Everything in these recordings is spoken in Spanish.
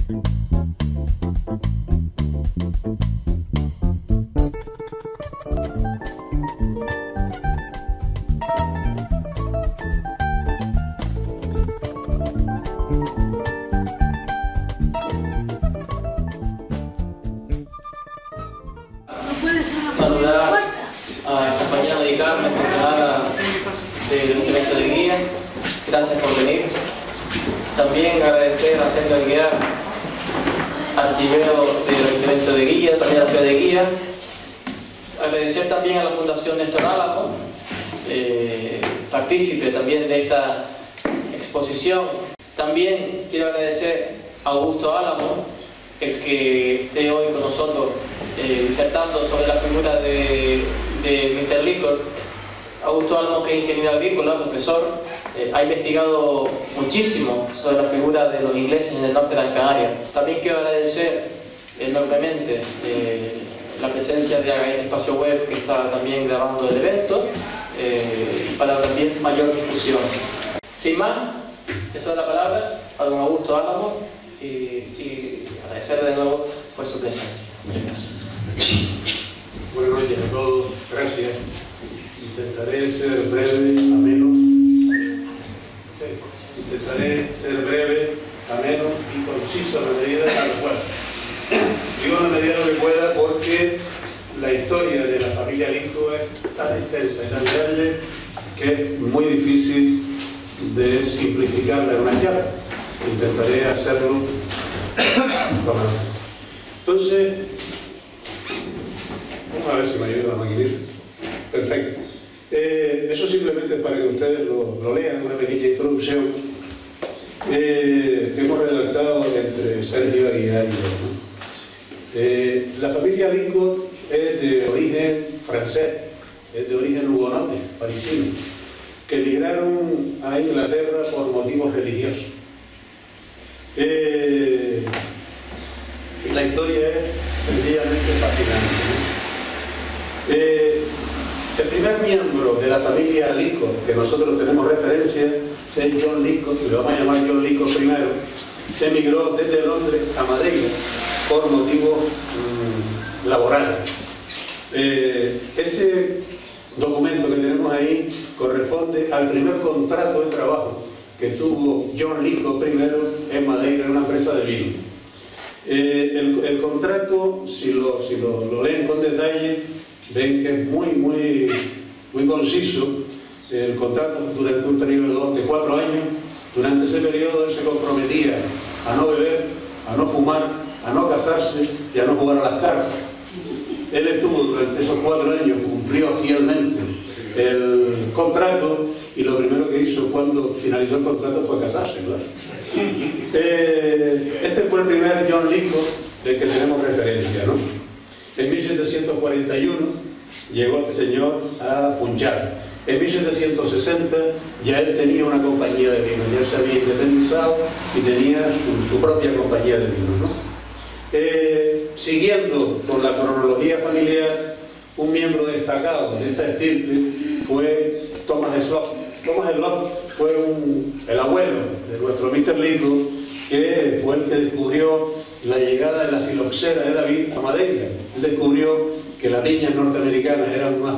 Saludar a esta compañera de Carmen, concejala del Colegio de Guía. Gracias por venir. También agradecer a Sergio Aguiar, archivero del Ayuntamiento de Guía, también a la ciudad de Guía. Agradecer también a la Fundación Néstor Álamo, partícipe también de esta exposición. También quiero agradecer a Augusto Álamo, el que esté hoy con nosotros disertando sobre la figura de Mr. Lincoln. Augusto Álamo, que es ingeniero agrícola, profesor, ha investigado muchísimo sobre la figura de los ingleses en el norte de las Canarias. También quiero agradecer enormemente la presencia de Agaete Espacio Web, que está también grabando el evento, para también mayor difusión. Sin más, le cedo la palabra a don Augusto Álamo y agradecerle de nuevo por su presencia. Muchas gracias. Buenas noches a todos, gracias. Intentaré ser breve, ameno. Intentaré ser breve, ameno y conciso a la medida de lo que pueda. Digo a la medida de lo que pueda porque la historia de la familia Lincoln es tan extensa y tan grande que es muy difícil de simplificarla en una charla. Intentaré hacerlo con entonces, vamos a ver si me ayuda la maquinita. Perfecto. Eso simplemente es para que ustedes lo lean, una pequeña introducción que hemos redactado entre Sergio Aguiar y yo, ¿no? La familia Lincoln es de origen francés, es de origen hugonote, parisino, que emigraron a Inglaterra por motivos religiosos. La historia es sencillamente fascinante, ¿no? El primer miembro de la familia Lincoln que nosotros tenemos referencia es John Lincoln, que lo vamos a llamar John Lincoln primero, que emigró desde Londres a Madeira por motivos laborales. Ese documento que tenemos ahí corresponde al primer contrato de trabajo que tuvo John Lincoln primero en Madeira, en una empresa de vino. El contrato, si lo leen con detalle, ven que es muy conciso. El contrato durante un periodo de 4 años. Durante ese periodo él se comprometía a no beber, a no fumar, a no casarse y a no jugar a las cartas. Él estuvo durante esos 4 años, cumplió fielmente el contrato, y lo primero que hizo cuando finalizó el contrato fue casarse, claro. Este fue el primer John Lincoln del que tenemos referencia, ¿no? En 1741 llegó este señor a Funchal. En 1760 ya él tenía una compañía de vino, ya se había independizado y tenía su propia compañía de vino, ¿no? Siguiendo con la cronología familiar, un miembro destacado de esta estirpe fue Thomas Slop. Thomas Slop fue el abuelo de nuestro Mr. Lincoln, que fue el que descubrió la llegada de la filoxera de David a Madeira. Él descubrió que las viñas norteamericanas eran más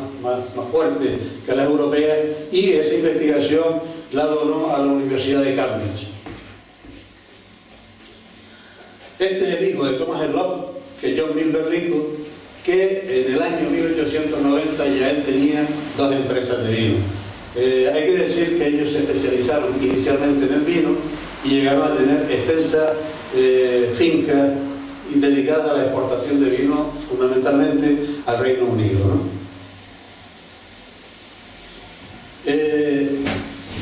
fuertes que las europeas, y esa investigación la donó a la Universidad de Cambridge. Este es el hijo de Thomas Slop, que es John Milner Lincoln, que en el año 1890 ya él tenía 2 empresas de vino. Hay que decir que ellos se especializaron inicialmente en el vino y llegaron a tener extensas fincas dedicadas a la exportación de vino, fundamentalmente al Reino Unido, ¿no?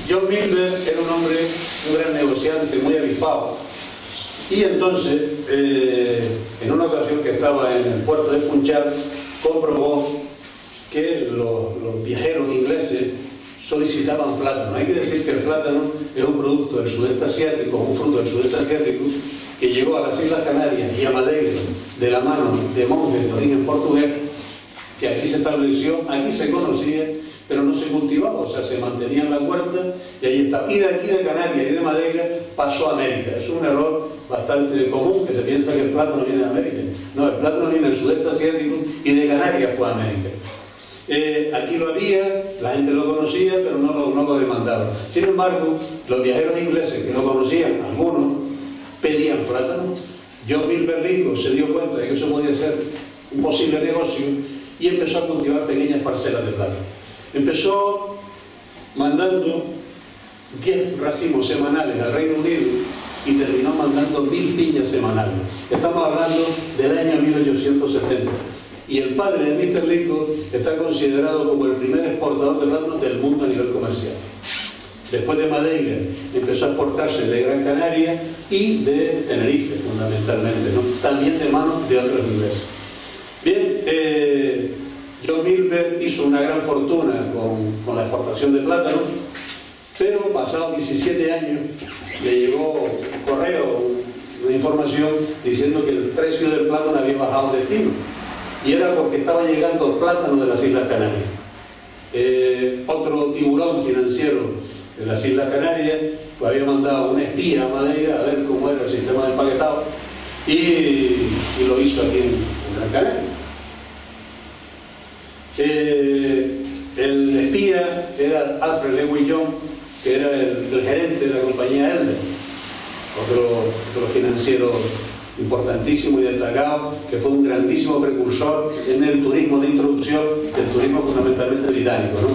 John Milner era un gran negociante, muy avispado, y entonces, en una ocasión que estaba en el puerto de Funchal, comprobó que los viajeros ingleses solicitaban plátano. Hay que decir que el plátano es un producto del sudeste asiático, un fruto del sudeste asiático, que llegó a las Islas Canarias y a Madeira de la mano de monjes de origen portugués, que aquí se estableció, aquí se conocía, pero no se cultivaba, o sea, se mantenía en la huerta y ahí estaba. Y de aquí de Canarias y de Madeira pasó a América. Es un error bastante bastante común, que se piensa que el plátano viene de América. No, el plátano viene del sudeste asiático y de Canarias fue a América. Aquí lo había, la gente lo conocía, pero no lo demandaba. Sin embargo, los viajeros ingleses que lo conocían, algunos, pedían plátano. John Milber Lico se dio cuenta de que eso podía ser un posible negocio y empezó a cultivar pequeñas parcelas de plátano. Empezó mandando 10 racimos semanales al Reino Unido y terminó mandando 1000 piñas semanales. Estamos hablando del año 1870. Y el padre de Mr. Lico está considerado como el primer exportador de plátano del mundo a nivel comercial. Después de Madeira empezó a exportarse de Gran Canaria y de Tenerife, fundamentalmente, ¿no? También de manos de otros ingleses. Bien, John Milber hizo una gran fortuna con la exportación de plátano, pero pasados 17 años le llegó un correo, una información diciendo que el precio del plátano había bajado de destino. Y era porque estaba llegando plátano de las Islas Canarias. Otro tiburón financiero de las Islas Canarias pues había mandado una espía a Madeira a ver cómo era el sistema de empaquetado y lo hizo aquí en Gran Canaria. El espía era Alfred Lewis Young, que era el gerente de la compañía Elder, otro financiero importantísimo y destacado, que fue un grandísimo precursor en el turismo de introducción, del turismo fundamentalmente británico, ¿no?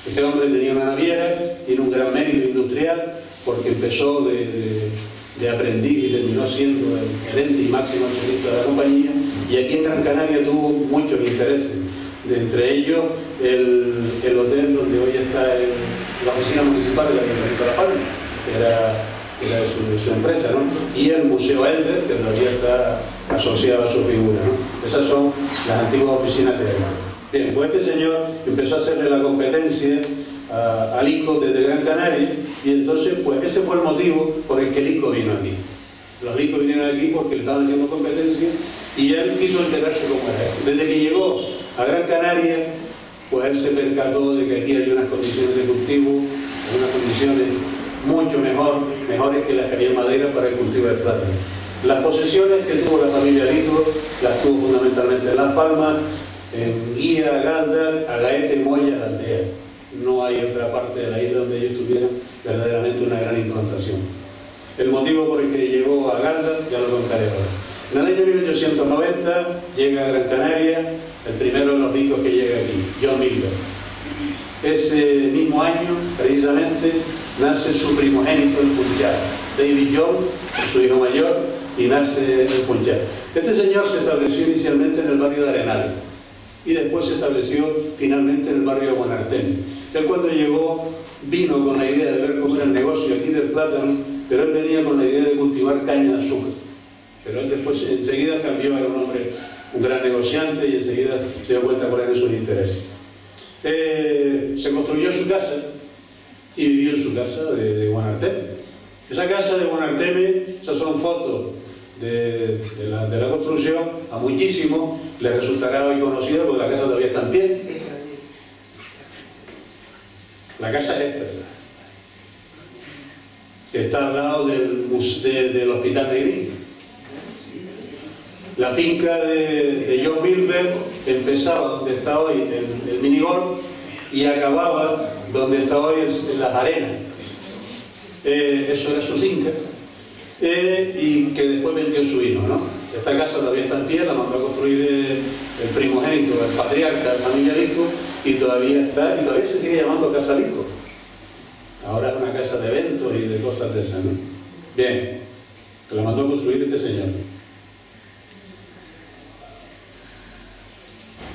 Este hombre tenía una naviera, tiene un gran mérito industrial, porque empezó de aprendiz y terminó siendo el gerente y máximo accionista de la compañía, y aquí en Gran Canaria tuvo muchos intereses, entre ellos el hotel donde hoy está la oficina municipal de la Ayuntamiento de La Palma, que era de su empresa, ¿no? Y el Museo Elder, que todavía está asociado a su figura, ¿no? Esas son las antiguas oficinas de Elder. Bien, pues este señor empezó a hacerle la competencia a Lico desde Gran Canaria, y entonces pues ese fue el motivo por el que Lico vino aquí. Los Licos vinieron aquí porque le estaban haciendo competencia y él quiso enterarse cómo era esto. Desde que llegó a Gran Canaria, pues él se percató de que aquí había unas condiciones de cultivo, unas condiciones mucho mejores que las que había en Madeira para el cultivo del plátano. Las posesiones que tuvo la familia Lico las tuvo fundamentalmente en Las Palmas, en Guía, Galdar, Agaete, Moya, La Aldea. No hay otra parte de la isla donde ellos tuvieran verdaderamente una gran implantación. El motivo por el que llegó a Galdar ya lo contaré ahora. En el año 1890 llega a Gran Canaria el primero de los ricos que llega aquí, John Milber. Ese mismo año, precisamente, nace su primogénito en Funchal, David John, su hijo mayor, y nace en Funchal. Este señor se estableció inicialmente en el barrio de Arenal y después se estableció finalmente en el barrio de Guanarteme. Él cuando llegó vino con la idea de ver cómo era el negocio aquí del plátano, pero él venía con la idea de cultivar caña de azúcar. Pero él después enseguida cambió, era un hombre, un gran negociante, y enseguida se dio cuenta cuáles eran sus intereses. Se construyó su casa y vivió en su casa de Guanarteme. Esa casa de Guanarteme, esas son fotos de la construcción, a muchísimos les resultará hoy conocida porque la casa todavía está en pie. La casa es esta, que está al lado del Hospital Negrín. La finca de John Milber empezaba donde está hoy el minigolf y acababa donde está hoy las arenas. Eso era su finca, y que después vendió su hijo, ¿no? Esta casa todavía está en pie, la mandó a construir el primogénito, el patriarca de la familia Lico, y todavía está, y todavía se sigue llamando Casa Lico. Ahora es una casa de eventos y de cosas de esas, ¿no? Bien, que la mandó a construir este señor.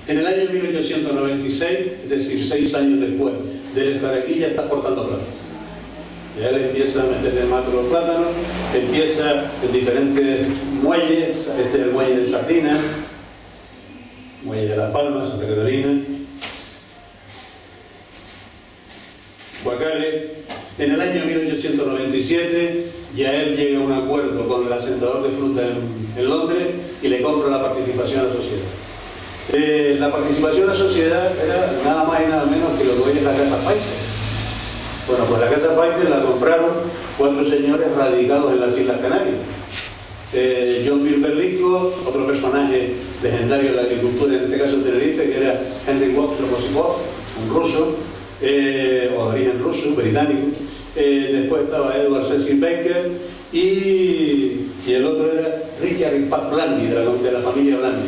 En el año 1896, es decir, 6 años después de estar aquí, ya está exportando plátano. Ya él empieza a meterle mano los plátanos, empieza en diferentes muelles, este es el muelle de Sardina, muelle de Las Palmas, Santa Catarina, Guacare. En el año 1897 ya él llega a un acuerdo con el asentador de fruta en Londres y le compra la participación a la sociedad. La participación a la sociedad era nada más y nada menos que lo que hoy es la Casa Pfeiffer. Bueno, pues la Casa Pfeiffer la compraron 4 señores radicados en las Islas Canarias. John Milber Lico, otro personaje legendario de la agricultura, en este caso en Tenerife, que era Henry Wachsler, un ruso, o de origen ruso, británico. Después estaba Edward Cecil Baker y el otro era Richard y Pat Blandy, de la familia Blandy.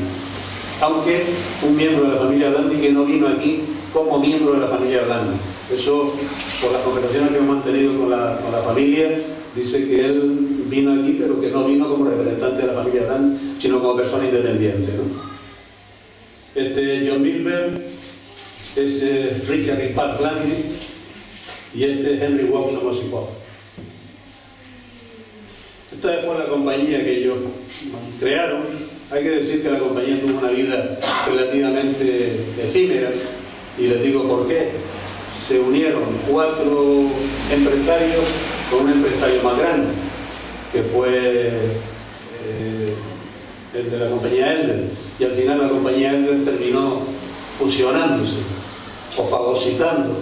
Aunque un miembro de la familia Blandy que no vino aquí como miembro de la familia Blandy. Eso, por las conversaciones que hemos mantenido con la familia, dice que él vino aquí, pero que no vino como representante de la familia Blandy, sino como persona independiente, ¿no? John Milber es Richard y Pat Blandy y Henry Watson Osipov. Esta fue la compañía que ellos crearon. Hay que decir que la compañía tuvo una vida relativamente efímera, y les digo por qué. Se unieron 4 empresarios con un empresario más grande, que fue el de la compañía Elder, y al final la compañía Elder terminó fusionándose o fagocitando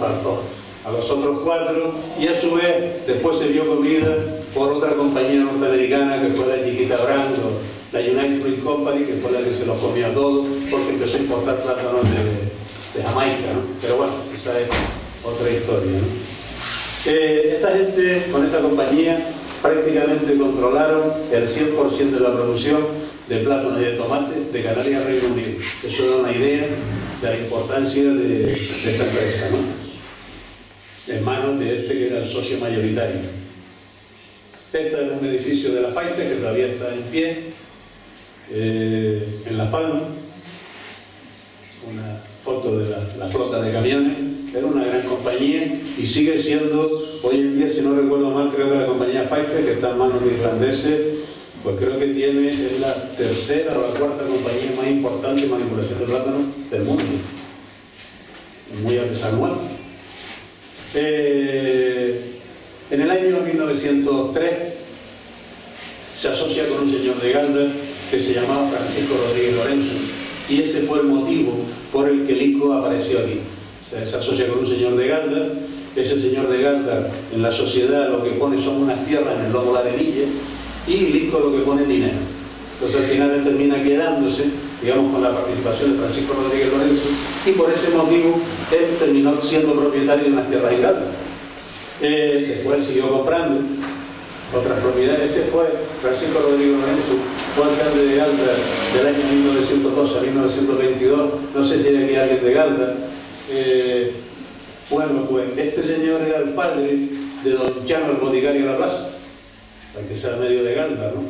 a los otros 4, y a su vez después se vio comida por otra compañía norteamericana que fue la chiquita Brando, la United Fruit Company, que fue la que se los comía todos porque empezó a importar plátanos de Jamaica, ¿no? Pero bueno, esa es otra historia, ¿no? Esta gente con esta compañía prácticamente controlaron el 100% de la producción de plátanos y de tomates de Canarias, Reino Unido. Eso da una idea de la importancia de esta empresa, ¿no? En manos de que era el socio mayoritario. Este es un edificio de la Pfeiffer que todavía está en pie, en Las Palmas. Una foto de la flota de camiones. Era una gran compañía y sigue siendo, hoy en día, si no recuerdo mal, creo que la compañía Pfeiffer, que está en manos de irlandeses, pues creo que es la tercera o la cuarta compañía más importante en manipulación de plátano del mundo, muy a pesar nuestro. En el año 1903 se asocia con un señor de Galda que se llamaba Francisco Rodríguez Lorenzo, y ese fue el motivo por el que Lico apareció aquí. O sea, se asocia con un señor de Galda. Ese señor de Galda en la sociedad lo que pone son unas tierras en el lomo de Arenilla, y Lico lo que pone es dinero. Entonces al final él termina quedándose, digamos, con la participación de Francisco Rodríguez Lorenzo, y por ese motivo él terminó siendo propietario de unas tierras en Galda. Después siguió comprando otras propiedades. Ese fue Francisco Rodríguez Lorenzo, fue alcalde de Galda del año 1912 a 1922. No sé si hay aquí alguien de Galda. Bueno, pues este señor era el padre de don Chano, el boticario de la plaza, para que sea medio de Galda, ¿no?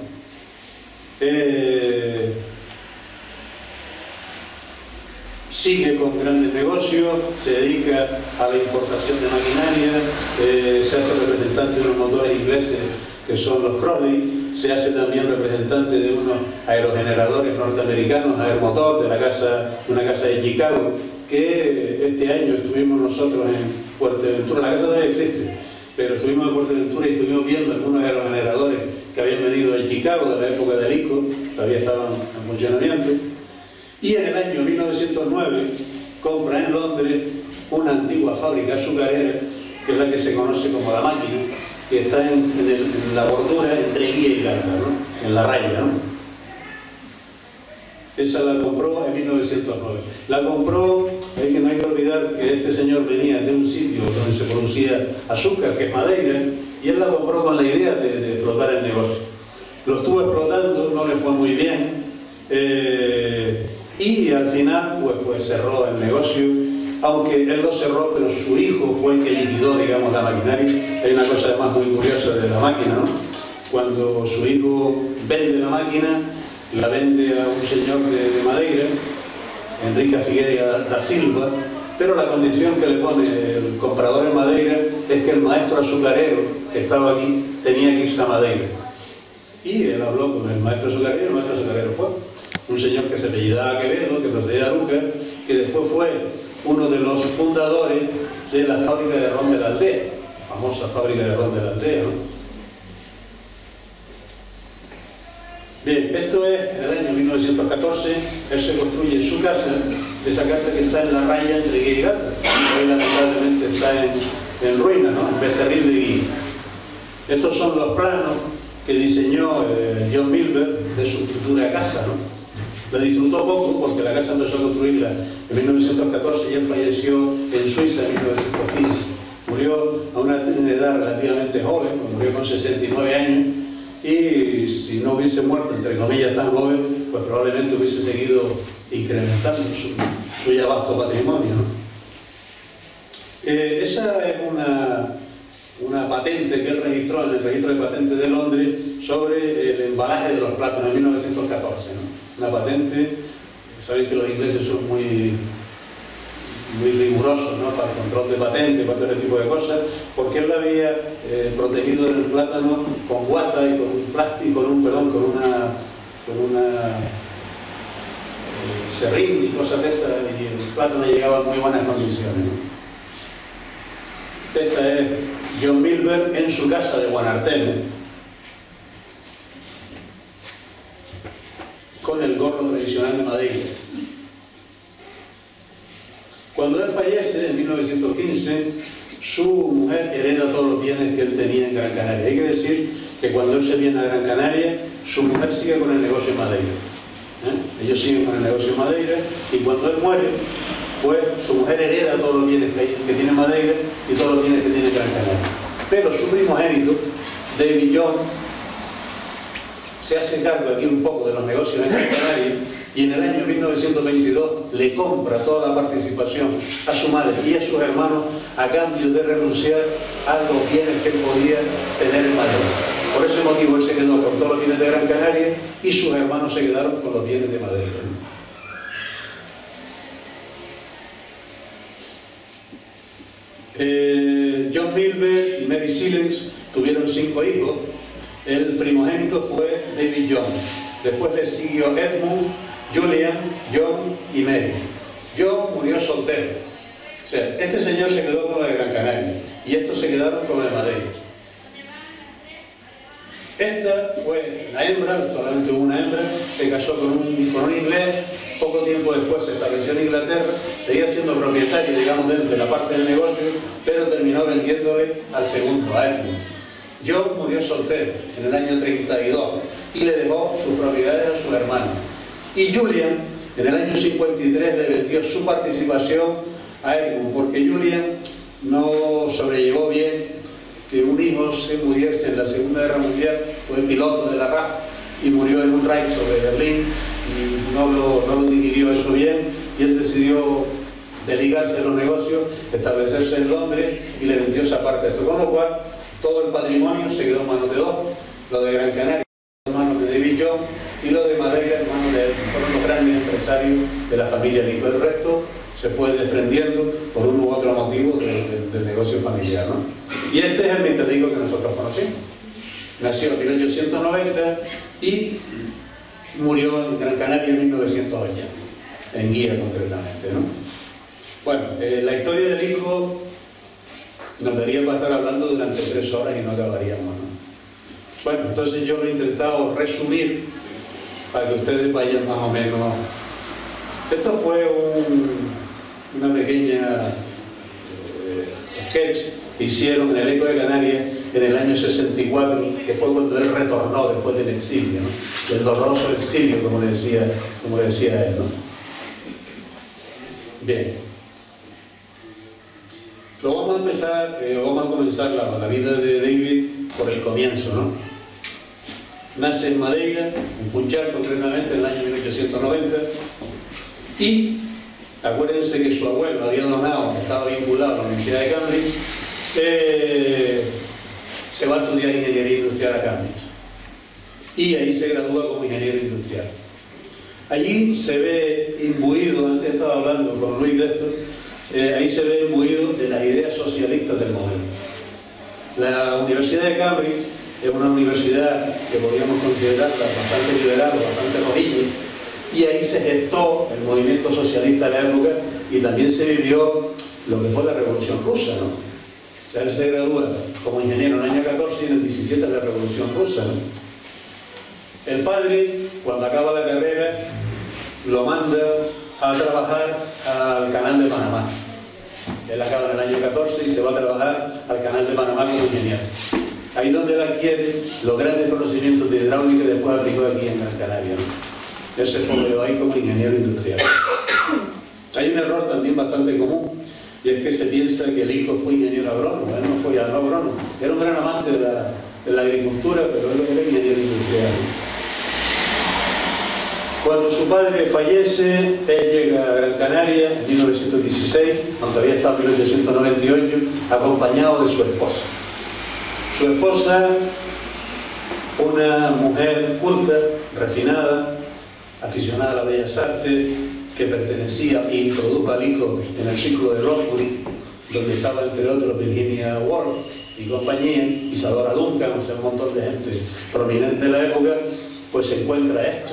Sigue con grandes negocios, se dedica a la importación de maquinaria, se hace representante de unos motores ingleses que son los Crowley, se hace también representante de unos aerogeneradores norteamericanos, Aeromotor, de una casa de Chicago, que este año estuvimos nosotros en Fuerteventura. La casa todavía existe, pero estuvimos en Fuerteventura y estuvimos viendo algunos aerogeneradores que habían venido de Chicago, de la época de Lico, todavía estaban en funcionamiento. Y en el año 1909 compra en Londres una antigua fábrica azucarera, que es la que se conoce como La Máquina, que está en la bordura entre Guía y Galda, ¿no? En la raya, ¿no? Esa la compró en 1909. La compró, no hay que olvidar que este señor venía de un sitio donde se producía azúcar, que es Madeira, y él la compró con la idea de explotar el negocio. Lo estuvo explotando, no le fue muy bien, y al final pues cerró el negocio, aunque él lo cerró, pero su hijo fue el que liquidó, digamos, la maquinaria. Hay una cosa además muy curiosa de La Máquina, ¿no? Cuando su hijo vende la máquina, la vende a un señor de Madeira, Enrique Figueira da Silva, pero la condición que le pone el comprador en Madeira es que el maestro azucarero que estaba aquí tenía que irse a Madeira. Y él habló con el maestro azucarero, y el maestro azucarero fue un señor que se apellidaba Quevedo, que procedía de Aruca, que después fue uno de los fundadores de la fábrica de ron de la Aldea, la famosa fábrica de ron de la Aldea, ¿no? Bien, esto es en el año 1914, él se construye su casa, esa casa que está en la raya entre Guía y Galda. Hoy lamentablemente está en ruina, ¿no? En Becerril de Guía. Estos son los planos que diseñó John Milber dura casa, ¿no? La disfrutó poco porque la casa empezó a construirla en 1914 y él falleció en Suiza en 1915. Murió a una edad relativamente joven, murió con 69 años, y si no hubiese muerto, entre comillas, tan joven, pues probablemente hubiese seguido incrementando su ya vasto patrimonio, ¿no? Esa es una patente que él registró en el registro de patentes de Londres sobre el embalaje de los plátanos en 1914, ¿no? Una patente, saben que los ingleses son muy rigurosos, ¿no? Para el control de patentes, para todo ese tipo de cosas, porque él había protegido el plátano con guata y con un plástico, con una serrín y cosas de esas, y el plátano llegaba en muy buenas condiciones, ¿no? Esta es John Milberg en su casa de Guanarteme, con el gorro tradicional de Madeira. Cuando él fallece en 1915, su mujer hereda todos los bienes que él tenía en Gran Canaria. Hay que decir que cuando él se viene a Gran Canaria, su mujer sigue con el negocio en Madeira. Ellos siguen con el negocio en Madeira, y cuando él muere, pues su mujer hereda todos los bienes que tiene Madeira y todos los bienes que tiene Gran Canaria. Pero su primogénito, David John, se hace cargo aquí un poco de los negocios en Gran Canaria, y en el año 1922 le compra toda la participación a su madre y a sus hermanos a cambio de renunciar a los bienes que él podía tener en Madeira. Por ese motivo él se quedó con todos los bienes de Gran Canaria y sus hermanos se quedaron con los bienes de Madeira. John Milberg y Mary Silence tuvieron 5 hijos. El primogénito fue David John. Después le siguió Edmund, Julian, John y Mary. John murió soltero. O sea, este señor se quedó con lo de Gran Canaria y estos se quedaron con lo de Madeira. Esta fue la hembra, solamente una hembra, se casó con un inglés, poco tiempo después se estableció en Inglaterra, seguía siendo propietario, digamos, de la parte del negocio, pero terminó vendiéndole al segundo, a Edmund. John murió soltero en el año 32 y le dejó sus propiedades a sus hermanos. Y Julian, en el año 53, le vendió su participación a Edmund, porque Julian no sobrellevó bien que un hijo se muriese en la Segunda Guerra Mundial. Fue piloto de la RAF y murió en un raid sobre Berlín y no lo digirió eso bien, y él decidió desligarse de los negocios, establecerse en Londres y le vendió esa parte de esto, con lo cual todo el patrimonio se quedó en manos de dos. Lo de Gran Canaria en manos de David John y lo de Madeira en manos de los grandes empresarios de la familia Lico. El resto se fue desprendiendo por uno u otro motivo del negocio familiar, ¿no? Y este es el Mr. que nosotros conocimos. Nació en 1890 y murió en Gran Canaria en 1980, en Guía concretamente, ¿no? Bueno, la historia del hijo nos daría para estar hablando durante 3 horas y no acabaríamos, ¿no? Bueno, entonces yo lo he intentado resumir para que ustedes vayan más o menos. Esto fue una pequeña sketch que hicieron en el Eco de Canarias en el año 64, que fue cuando él retornó después del exilio, ¿no? Del doloroso exilio, como le decía él, ¿no? Bien. Vamos a comenzar la vida de David por el comienzo, ¿no? Nace en Madeira, en Funchal concretamente, en el año 1890, y acuérdense que su abuelo había donado, estaba vinculado a la Universidad de Cambridge, se va a estudiar ingeniería industrial a Cambridge y ahí se gradúa como ingeniero industrial. Allí se ve imbuido, antes estaba hablando con Luis de esto, ahí se ve imbuido de las ideas socialistas del momento. La Universidad de Cambridge es una universidad que podríamos considerarla bastante liberal, bastante rojilla, y ahí se gestó el movimiento socialista de la época y también se vivió lo que fue la Revolución Rusa, ¿no? O sea, él se gradúa como ingeniero en el año 14 y en el 17 la Revolución Rusa, ¿no? El padre, cuando acaba la carrera, lo manda a trabajar al Canal de Panamá. Él acaba en el año 14 y se va a trabajar al Canal de Panamá como ingeniero. Ahí donde él adquiere los grandes conocimientos de hidráulica que después aplicó aquí en Gran Canaria, ¿no? él se fogueó ahí como ingeniero industrial. Hay un error también bastante común, y es que se piensa que el hijo fue ingeniero agrónomo. Él no fue agrónomo, era un gran amante de la agricultura, pero él era ingeniero industrial. Cuando su padre fallece, él llega a Gran Canaria en 1916, aunque había estado en 1898, acompañado de su esposa. Su esposa, una mujer culta, refinada, aficionada a las bellas artes, que pertenecía e introdujo a Lico en el ciclo de Rothbury, donde estaba entre otros Virginia Woolf y compañía, Isadora Duncan, o sea, un montón de gente prominente de la época, pues se encuentra esto.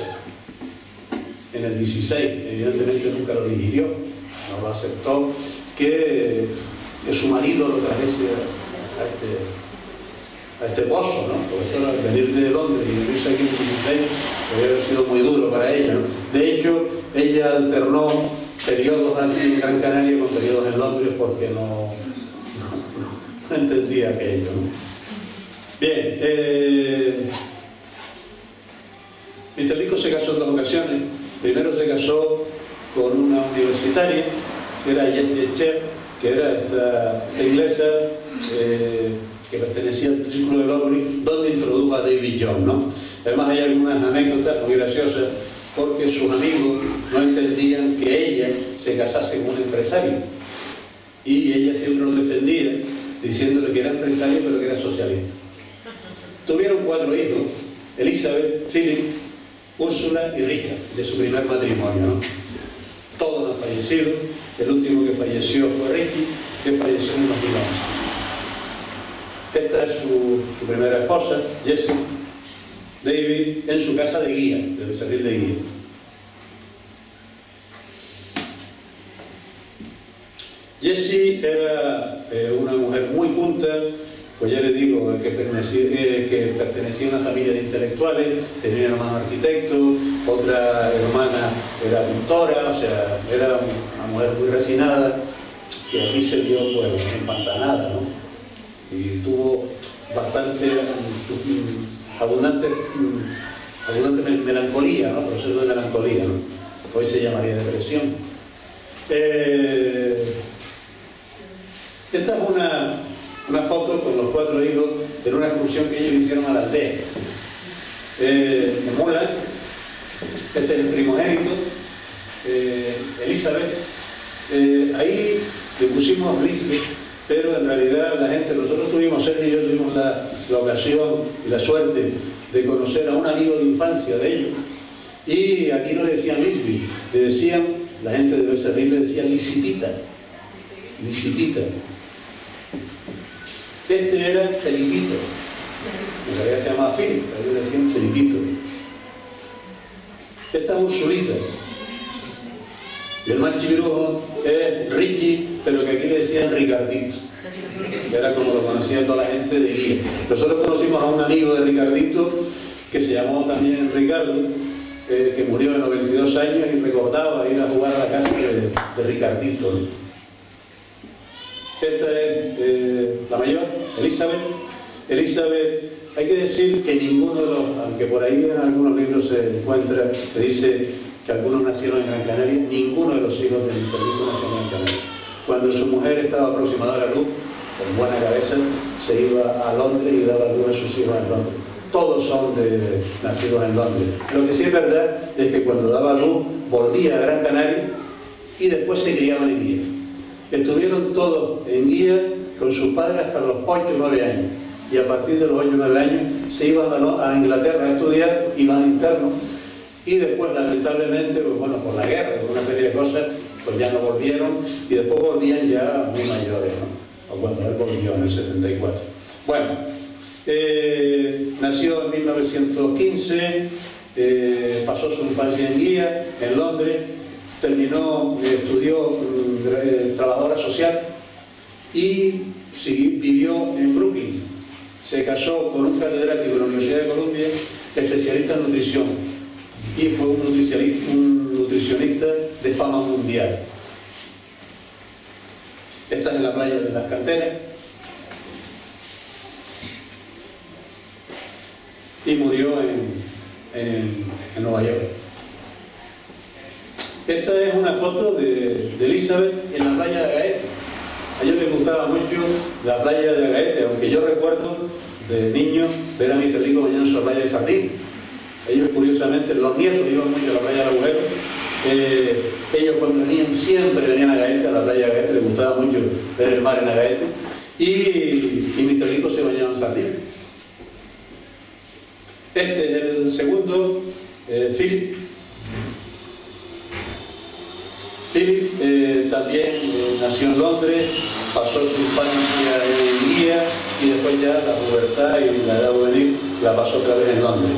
En el 16, evidentemente nunca lo digirió, no lo aceptó, que su marido lo trajese a este pozo, ¿no? Porque esto era venir de Londres y venirse aquí en el 16 podría haber sido muy duro para ella, ¿no? De hecho, ella alternó periodos aquí en Gran Canaria con periodos en Londres porque no entendía aquello, ¿no? Bien, Mr. Lico se casó en dos ocasiones. Primero se casó con una universitaria, que era Jessie Cher, que era esta inglesa que pertenecía al círculo de Lowry, donde introdujo a David Jones, ¿no? Además hay algunas anécdotas muy graciosas, porque sus amigos no entendían que ella se casase con un empresario, y ella siempre lo defendía, diciéndole que era empresario pero que era socialista. Tuvieron 4 hijos: Elizabeth, Philip, Úrsula y Richard, de su primer matrimonio, ¿no? Todos han fallecido. El último que falleció fue Ricky, que falleció en 2011. Esta es su primera esposa, Jessie. David, en su casa de guía, de servir de guía. Jessie era una mujer muy culta, pues ya les digo, que pertenecía a una familia de intelectuales, tenía un hermano arquitecto, otra hermana era pintora, o sea, era una mujer muy refinada, que aquí se vio pues empantanada, ¿no? Y tuvo bastante abundante melancolía, ¿no? Proceso de melancolía, ¿no? Hoy se llamaría depresión. Esta es una foto con los 4 hijos en una excursión que ellos hicieron a la aldea. Mula, este es el primogénito, Elizabeth. Ahí le pusimos Lisbeth, pero en realidad la gente, nosotros Sergio y yo tuvimos la ocasión y la suerte de conocer a un amigo de infancia de ellos, y aquí no le decían Lisbeth, le decían, la gente de Becerril le decía Lisipita. Lisipita. Este era Felipito, en realidad se llamaba Philip, pero ellos le decían Felipito. Esta es Ursulita. Y el más chivirujo es Ricky, pero que aquí le decían Ricardito, que era como lo conocía toda la gente de guía. Nosotros conocimos a un amigo de Ricardito que se llamó también Ricardo, que murió de 92 años y recordaba ir a jugar a la casa de Ricardito, ¿no? Esta es la mayor, Elizabeth. Elizabeth, hay que decir que ninguno de los, aunque por ahí en algunos libros se encuentra, se dice que algunos nacieron en Gran Canaria, ninguno de los hijos de Mr. Lico nació en Gran Canaria. Cuando su mujer estaba próxima a la luz, con buena cabeza, se iba a Londres y daba luz a sus hijos en Londres. Todos son nacidos en Londres. Lo que sí es verdad es que cuando daba luz volvía a Gran Canaria y después se criaban en Guía. Estuvieron todos en Guía con sus padres hasta los 8 o 9 años. Y a partir de los 8 o 9 años se iban a Inglaterra a estudiar, iban internos. Y después, lamentablemente, pues bueno, por la guerra, por una serie de cosas, pues ya no volvieron. Y después volvían ya muy mayores, ¿no? O cuando él volvió en el 64. Bueno, nació en 1915, pasó su infancia en Guía, en Londres. Terminó, estudió trabajadora social y vivió en Brooklyn. Se casó con un catedrático de la Universidad de Columbia, especialista en nutrición, y fue un nutricionista de fama mundial. Esta es en la playa de las Canteras. Y murió en Nueva York. Esta es una foto de Elizabeth en la playa de Agaete. A ellos les gustaba mucho la playa de Agaete, aunque yo recuerdo de niño ver a mis hijos bañándose en la playa de Sardín. Ellos, curiosamente, los nietos iban mucho a la playa de Agujero. Ellos cuando venían siempre venían a Agaete, a la playa de Agaete, les gustaba mucho ver el mar en Agaete. Y mis hijos se bañaban en Sardín. Este es el segundo, Philip. Philip también nació en Londres, pasó su infancia en Guía y después ya la pubertad y la edad juvenil la pasó otra vez en Londres.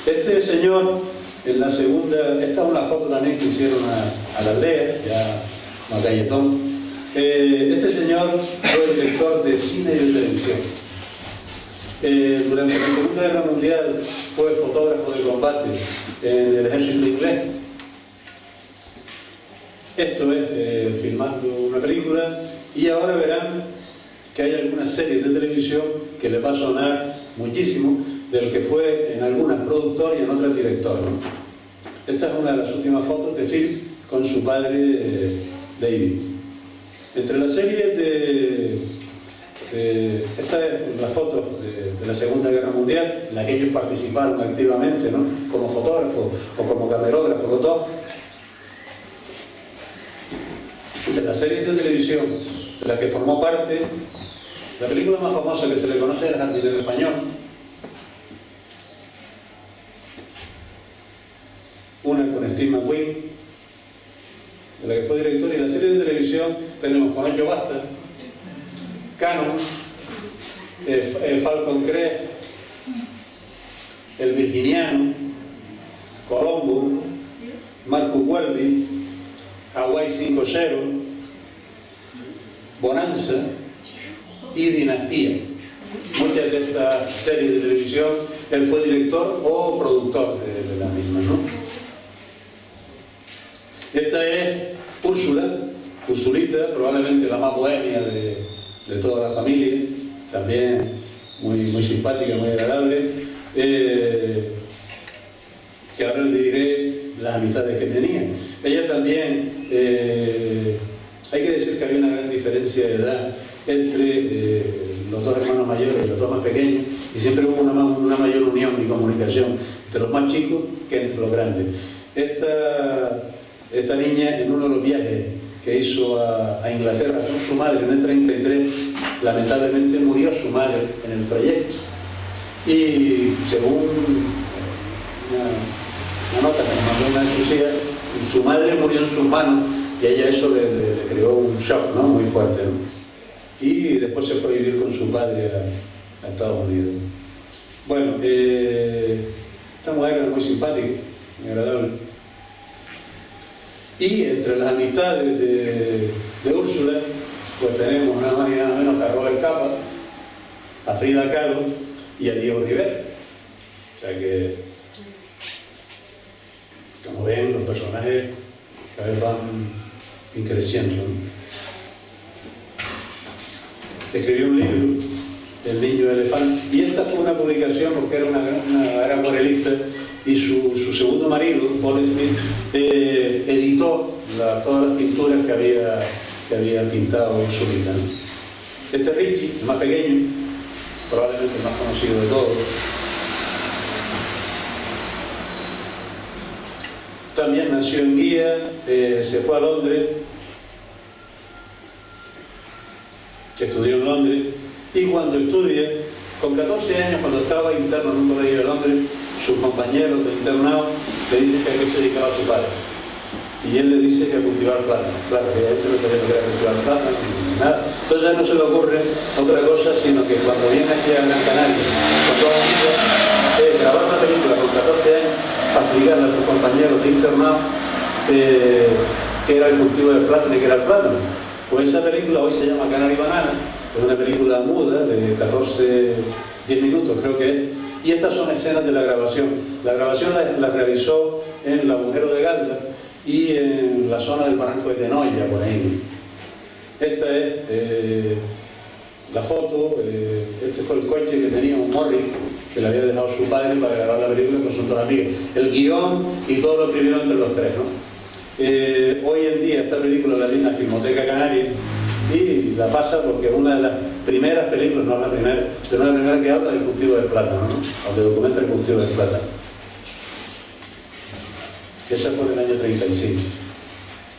Este señor, en la segunda, esta es una foto también que hicieron a la aldea, ya a Cayetón. Este señor fue director de cine y de televisión. Durante la Segunda Guerra Mundial fue fotógrafo de combate en el ejército inglés. Esto es filmando una película, y ahora verán que hay algunas series de televisión que le va a sonar muchísimo, del que fue en algunas productor y en otras director, ¿no? Esta es una de las últimas fotos de Phil con su padre David. Entre las series esta es la foto de la Segunda Guerra Mundial, en la que ellos participaron activamente, ¿no? Como fotógrafos o como camarógrafos, los dos. De las series de televisión de la que formó parte, la película más famosa que se le conoce es El jardinero español. Una con Steve McQueen, de la que fue director, y la serie de televisión tenemos con Ocho Basta, Canon, Falcon Crest, El Virginiano, Colombo, Marcus Welby, Hawaii 5-0, Bonanza y Dinastía. Muchas de estas series de televisión él fue director o productor de las mismas, ¿no? Esta es Úrsula, Ursulita, probablemente la más bohemia de toda la familia, también muy simpática, muy agradable, que ahora les diré las amistades que tenía. Ella también, hay que decir que había una gran diferencia de edad entre los dos hermanos mayores y los dos más pequeños, y siempre hubo una mayor unión y comunicación entre los más chicos que entre los grandes. Esta niña, en uno de los viajes que hizo a Inglaterra con su madre en el 33, lamentablemente murió su madre en el trayecto, y según una nota que me mandó una de sus hijas, su madre murió en sus manos, y a ella eso le creó un shock, ¿no? Muy fuerte, ¿no? Y después se fue a vivir con su padre a Estados Unidos. Bueno, esta mujer era muy simpática, muy agradable. Y entre las amistades de Úrsula, pues tenemos nada más y nada menos que a Robert Capa, a Frida Kahlo y a Diego Rivera. O sea que, como ven, los personajes cada vez van creciendo, ¿no? Escribió un libro, El niño elefante, y esta fue una publicación porque era acuarelista, y su segundo marido, Paul Smith, editó todas las pinturas que había pintado Úrsula, ¿no? Este es Richie, el más pequeño, probablemente el más conocido de todos. También nació en Guía, se fue a Londres, estudió en Londres, y cuando estudia, con 14 años, cuando estaba interno en un colegio de Londres, sus compañeros de internado le dicen que a qué se dedicaba su padre, y él le dice que a cultivar plátanos. Claro, que a él no sabía lo que era cultivar plátanos ni nada. Entonces a él no se le ocurre otra cosa sino que cuando viene aquí a Gran Canaria con toda la vida, grabar una película con 14 años para explicarle a sus compañeros de internado qué era el cultivo del plátano y qué era el plátano. Pues esa película hoy se llama Canary Banana, es una película muda de 10 minutos creo que es, y estas son escenas de la grabación. La grabación la realizó en el agujero de Galda y en la zona del barranco de Tenoya, por ahí. Esta es la foto, este fue el coche que tenía un Morris, que le había dejado su padre para grabar la película con sus dos amigos. El guión y todo lo escribieron entre los tres, ¿no? Hoy en día esta película la tiene la Filmoteca Canaria y la pasa porque es una de las primeras películas, no la primera, pero una de las primeras que habla del cultivo del plátano, ¿no? Donde documenta el cultivo del plátano. Esa fue en el año 35.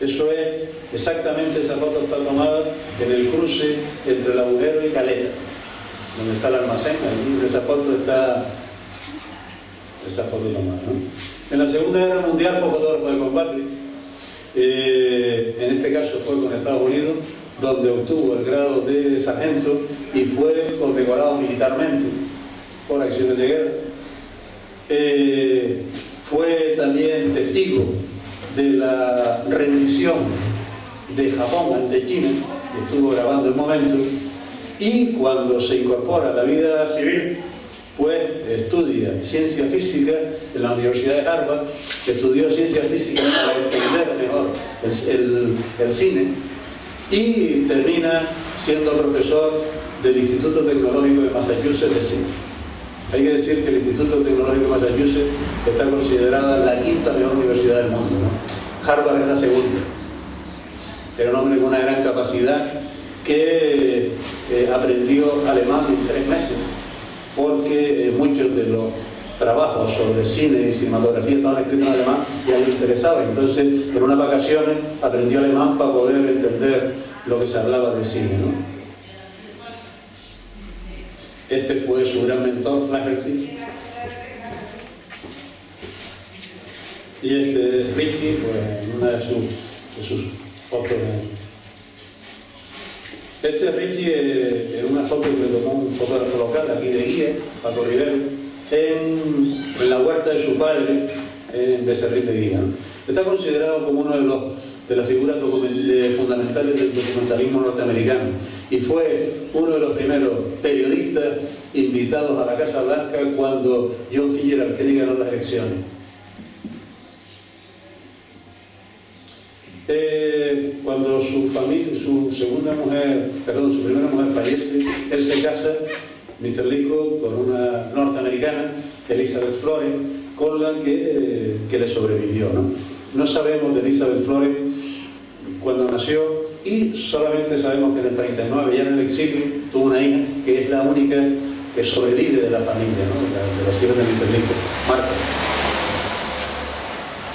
Eso es, exactamente esa foto está tomada en el cruce entre el Agujero y Caleta, donde está el almacén. Ahí en esa foto está esa foto tomada, ¿no? En la Segunda Guerra Mundial fue fotógrafo de combate. En este caso fue con Estados Unidos, donde obtuvo el grado de sargento y fue condecorado militarmente por acciones de guerra. Fue también testigo de la rendición de Japón ante China, que estuvo grabando el momento, y cuando se incorpora a la vida civil, pues estudia ciencia física en la Universidad de Harvard, estudió ciencia física para entender mejor el cine, y termina siendo profesor del Instituto Tecnológico de Massachusetts de cine. Hay que decir que el Instituto Tecnológico de Massachusetts está considerada la quinta mejor universidad del mundo, ¿no? Harvard es la segunda. Era un hombre con una gran capacidad que aprendió alemán en 3 meses, porque muchos de los trabajos sobre cine y cinematografía estaban escritos en alemán y a él le interesaba. Entonces, en unas vacaciones aprendió alemán para poder entender lo que se hablaba de cine, ¿no? Este fue su gran mentor, Flaherty. Y este es Richie, pues, en una de sus fotos. Este es Richie en una foto que le tomó un fotógrafo local, aquí de guía, Paco Rivero, en la huerta de su padre, en Becerril de Guía. Está considerado como uno de las figuras fundamentales del documentalismo norteamericano y fue uno de los primeros periodistas invitados a la Casa Blanca cuando John Fitzgerald Kennedy ganó las elecciones. Cuando su primera mujer fallece, él se casa, Mr. Lico, con una norteamericana, Elizabeth Flores, con la que le sobrevivió, ¿no? No sabemos de Elizabeth Flores cuando nació y solamente sabemos que en el 39, ya en el exilio, tuvo una hija que es la única que sobrevive de la familia, ¿no? De los hijos de Mr. Lico, Marta.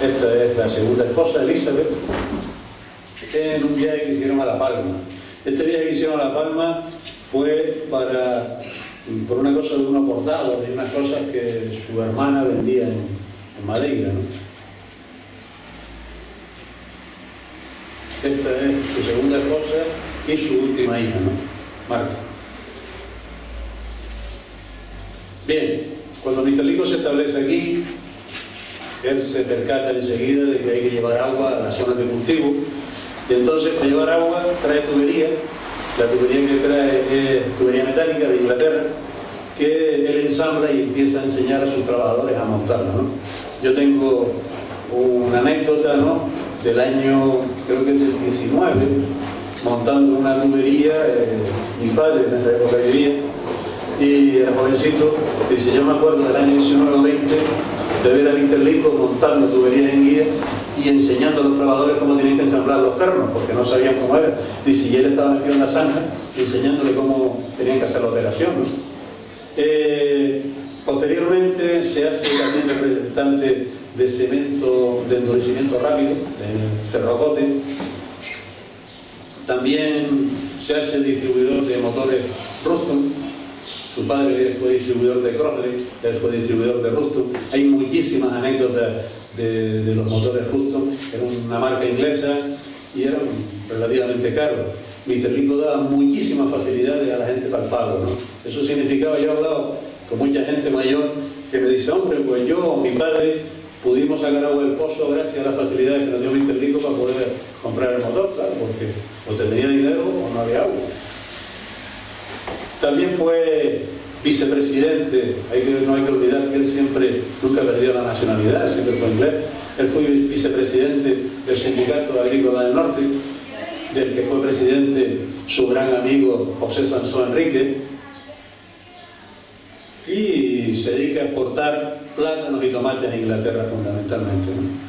Esta es la segunda esposa de Elizabeth, en un viaje que hicieron a La Palma. Este viaje que hicieron a La Palma fue por una cosa de unos bordados y unas cosas que su hermana vendía en Madeira, ¿no? Esta es su segunda esposa y su última hija, ¿no? Marta. Bien, cuando Mr. Lico se establece aquí, él se percata enseguida de que hay que llevar agua a las zonas de cultivo, y entonces para llevar agua trae tubería. La tubería que trae es tubería metálica de Inglaterra, que él ensambla y empieza a enseñar a sus trabajadores a montarla, ¿no? Yo tengo una anécdota, ¿no?, del año, creo que es del 19, montando una tubería. Mi padre en esa época vivía y era jovencito. Dice, yo me acuerdo del año 19 o 20 de ver a Mr. Lico montando tuberías en guía y enseñando a los trabajadores cómo tenían que ensamblar los pernos, porque no sabían cómo era. Dice, y él estaba metido en la zanja enseñándole cómo tenían que hacer la operación, ¿no? Posteriormente se hace también representante de cemento de endurecimiento rápido, de Ferrocote. También se hace distribuidor de motores Ruston. Su padre fue distribuidor de Crossley, él fue distribuidor de Ruston. Hay muchísimas anécdotas de los motores Ruston. Era una marca inglesa y eran relativamente caros. Mr. Lico daba muchísimas facilidades a la gente para el pago, ¿no? Eso significaba, yo he hablado con mucha gente mayor que me dice, hombre, pues yo o mi padre pudimos sacar agua del pozo gracias a las facilidades que nos dio Mr. Lico para poder comprar el motor, claro, porque o se tenía dinero o no había agua. También fue vicepresidente. No hay que olvidar que él nunca perdió la nacionalidad, siempre fue inglés. Él fue vicepresidente del Sindicato Agrícola del Norte, del que fue presidente su gran amigo José Sansón Enrique, y se dedica a exportar plátanos y tomates a Inglaterra fundamentalmente, ¿no?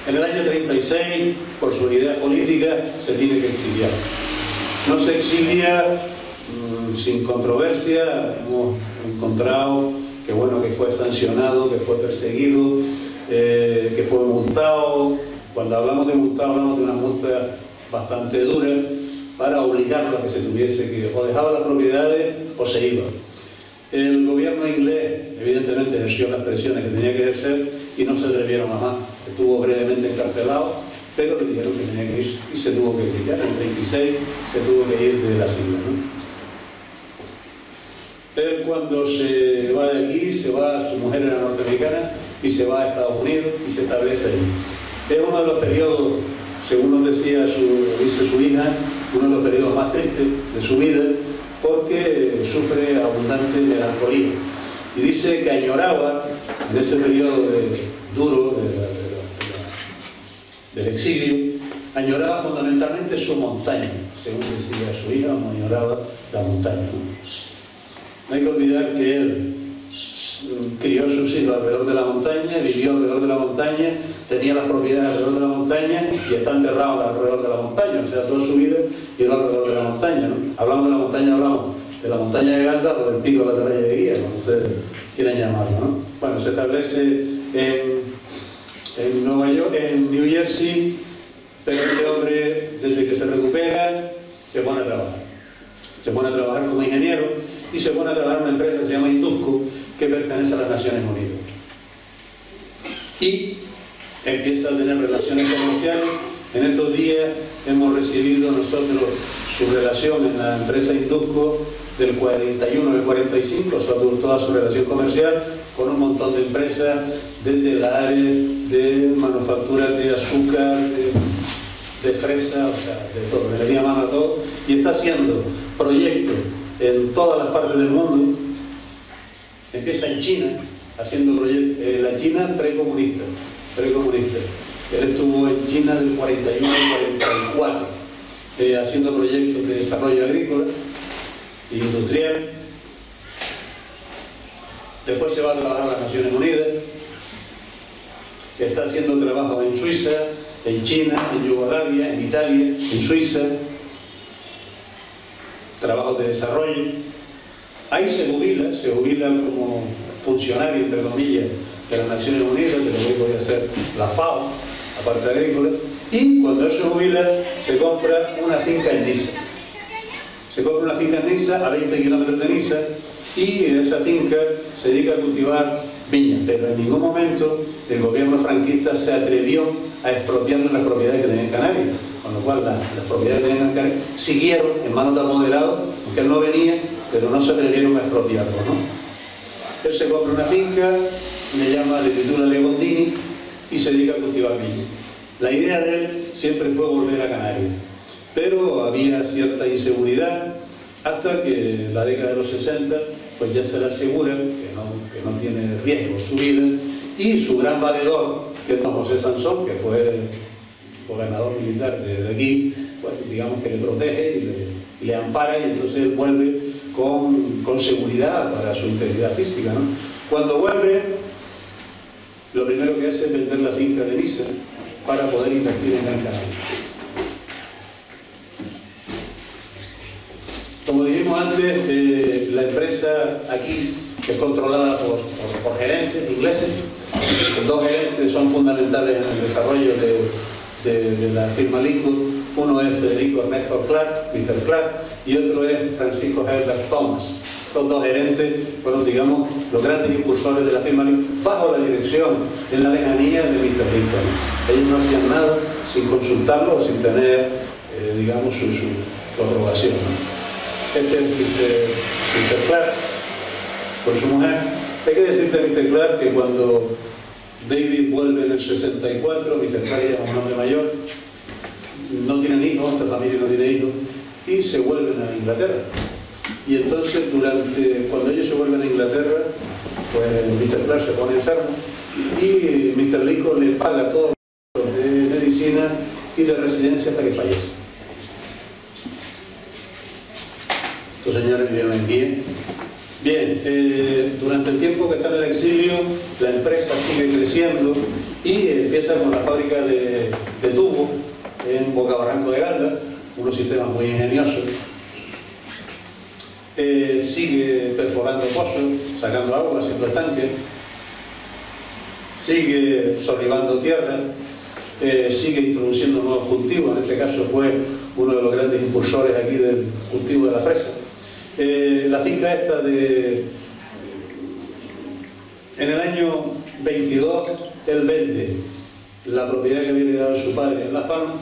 En el año 36, por su idea política, se tiene que exiliar. No se exilia sin controversia. Hemos encontrado que bueno, que fue sancionado, que fue perseguido, que fue multado. Cuando hablamos de multado, hablamos de una multa bastante dura para obligarlo a que se tuviese que o dejaba las propiedades o se iba. El gobierno inglés evidentemente ejerció las presiones que tenía que ejercer y no se atrevieron a más. Estuvo brevemente encarcelado, pero le dijeron que tenía que ir y se tuvo que exiliar. En el 36 se tuvo que ir de las islas, ¿no? Él, cuando se va de aquí, se va, su mujer era norteamericana y se va a Estados Unidos y se establece allí. Es uno de los periodos, según nos decía dice su hija, uno de los periodos más tristes de su vida, porque sufre abundante melancolía. Y dice que añoraba, en ese periodo duro del exilio, añoraba fundamentalmente su montaña, según decía su hija, añoraba la montaña. No hay que olvidar que él crió sus hijos alrededor de la montaña, vivió alrededor de la montaña, tenía las propiedades alrededor de la montaña y está enterrado alrededor de la montaña, o sea, toda su vida vivió alrededor de la montaña, ¿no? Hablamos de la montaña, hablamos de la montaña de Gandalf o del pico de la Atalaya de Guía, como ustedes quieran llamarlo, ¿no? Bueno, se establece en Nueva York, en New Jersey, pero este hombre, desde que se recupera, se pone a trabajar. Se pone a trabajar como ingeniero y se pone a trabajar en una empresa que se llama Indusco, que pertenece a las Naciones Unidas. Y empieza a tener relaciones comerciales. En estos días hemos recibido nosotros su relación en la empresa Indusco del 41 al 45, toda su relación comercial con un montón de empresas desde la área de manufactura de azúcar, de fresa, o sea, de todo, le metía mano a todo, y está haciendo proyectos en todas las partes del mundo. Empieza en China, haciendo proyectos, la China precomunista. Él estuvo en China del 41 al 44, haciendo proyectos de desarrollo agrícola e industrial. Después se va a trabajar a las Naciones Unidas, está haciendo trabajo en Suiza, en China, en Yugoslavia, en Italia, en Suiza, trabajos de desarrollo. Ahí se jubila como funcionario, entre comillas, de las Naciones Unidas, que lo único que hacer la FAO, la parte agrícola, y cuando él se jubila, se compra una finca en Niza. Se compra una finca en Niza, a 20 kilómetros de Niza, y en esa finca se dedica a cultivar viña, pero en ningún momento el gobierno franquista se atrevió a expropiarle las propiedades que tenía en Canarias, con lo cual las propiedades que tenían en Canarias siguieron en manos de apoderados, porque él no venía, pero no se atrevieron a expropiarlo, ¿no? Él se compra una finca, le titula Legondini y se dedica a cultivar viña. La idea de él siempre fue volver a Canarias, pero había cierta inseguridad hasta que en la década de los 60 pues ya se le asegura que no tiene riesgo su vida, y su gran valedor, que es don José Sansón, que fue el gobernador militar de aquí, pues digamos que le protege y le ampara, y entonces él vuelve con seguridad para su integridad física, ¿no? Cuando vuelve, lo primero que hace es vender la finca de Niza para poder invertir en Gran Canaria. Como dijimos antes, la empresa aquí es controlada por gerentes ingleses. Dos gerentes son fundamentales en el desarrollo de la firma Likud. Uno es Federico Ernesto Clark, Mr. Clark, y otro es Francisco Herbert Thomas. Estos dos gerentes, bueno, digamos, los grandes impulsores de la firma Likud, bajo la dirección, en la lejanía de Mr. Lincoln. Ellos no hacían nada sin consultarlo o sin tener, digamos, su aprobación, ¿no? Este es Mr. Clark, con su mujer. Hay que decirte a Mr. Clark que cuando David vuelve en el 64, Mr. Clark ya es un hombre mayor, no tienen hijos, esta familia no tiene hijos, y se vuelven a Inglaterra. Y entonces, cuando ellos se vuelven a Inglaterra, pues Mr. Clark se pone enfermo y Mr. Lincoln le paga todo de medicina y de residencia hasta que fallece. Estos señores vivieron en Guía, Bien, durante el tiempo que está en el exilio, la empresa sigue creciendo y empieza con la fábrica de tubo en Bocabarranco de Galda, unos sistemas muy ingeniosos. Sigue perforando pozos, sacando agua, haciendo estanques, sigue solivando tierra, sigue introduciendo nuevos cultivos. En este caso fue uno de los grandes impulsores aquí del cultivo de la fresa. La finca esta en el año 22 él vende la propiedad que había heredado su padre en Las Palmas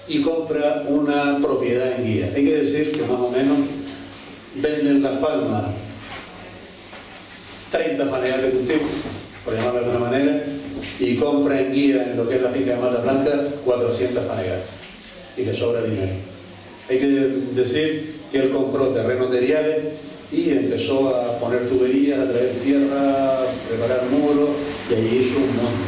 y compra una propiedad en Guía. Hay que decir que más o menos vende en Las Palmas 30 fanegas de cultivo, por llamarlo de alguna manera, y compra en Guía, en lo que es la finca de Mata Blanca, 400 fanegas, y le sobra dinero. Hay que decir que él compró terrenos teriales y empezó a poner tuberías, a traer tierra, a preparar muros, y allí hizo un mundo.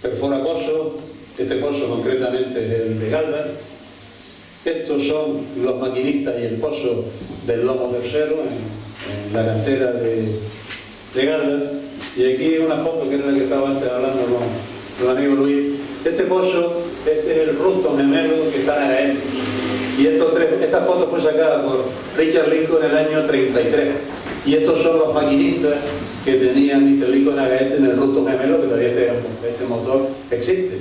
Perfora pozos, este pozo concretamente es el de Galda. Estos son los maquinistas y el pozo del Lomo Tercero en la cantera de Galda. Y aquí una foto que era la que estaba antes hablando con el amigo Luis. Este pozo, este es el Ruston gemelo que está en Agaete. Y esta foto fue sacada por Richard Lincoln en el año 33. Y estos son los maquinistas que tenía Mr. Lincoln en Agaete en el Ruston gemelo, que todavía este motor existe.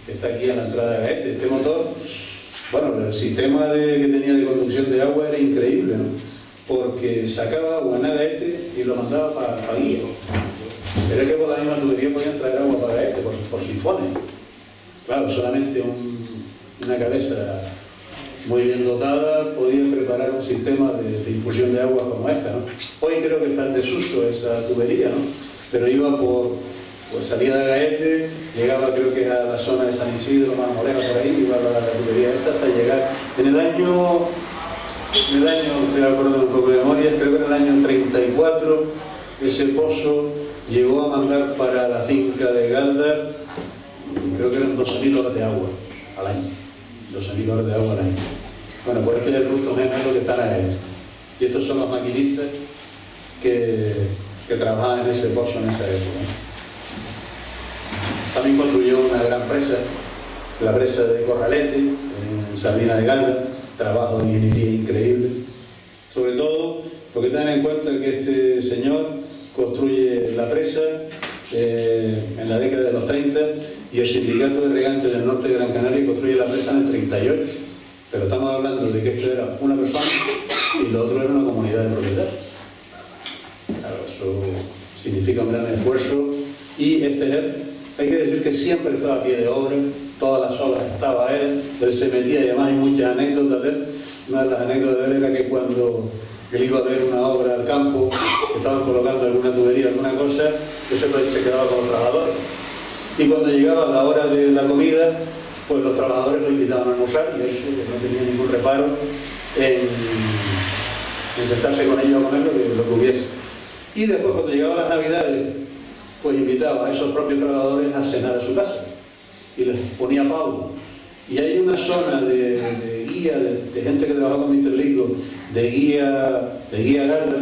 Está aquí en la entrada de Agaete. Este motor, bueno, el sistema que tenía de conducción de agua era increíble, ¿no? Porque sacaba agua en Agaete y lo mandaba para Guía. Pero es que por la misma tubería podían traer agua para Agaete, por sifones. Claro, solamente una cabeza muy bien dotada podía preparar un sistema de impulsión de agua como esta, ¿no? Hoy creo que está en desuso esa tubería, ¿no? Pero iba pues salía de Agaete, llegaba creo que a la zona de San Isidro, más Moreno, por ahí, iba a la tubería esa hasta llegar. En el año, estoy de acuerdo un poco de memoria, creo que en el año 34 ese pozo llegó a mandar para la finca de Galda, creo que eran 12.000 horas de agua al año. 12.000 horas de agua al año. Bueno, pues este es el Ruston gemelo que están ahí. Y estos son los maquinistas que trabajaban en ese pozo en esa época. También construyó una gran presa, la presa de Corralete, en Sardina de Galda, trabajo de ingeniería increíble. Sobre todo, porque tengan en cuenta que este señor construye la presa en la década de los 30 y el sindicato de regantes del norte de Gran Canaria construye la presa en el 38. Pero estamos hablando de que esto era una persona y lo otro era una comunidad de propietarios. Claro, eso significa un gran esfuerzo y este es él. Hay que decir que siempre estaba a pie de obra, todas las obras estaba él se metía y además hay muchas anécdotas de él. Una de las anécdotas de él era que cuando él iba a ver una obra al campo, estaban colocando alguna tubería, alguna cosa, entonces se quedaba con los trabajadores. Y cuando llegaba la hora de la comida, pues los trabajadores lo invitaban a almorzar y él no tenía ningún reparo en sentarse con ellos a comer lo que hubiese. Y después, cuando llegaban las Navidades, pues invitaba a esos propios trabajadores a cenar a su casa y les ponía pavo. Y hay una zona de guía, de gente que trabaja con Mr. Lincoln, de guía Galda,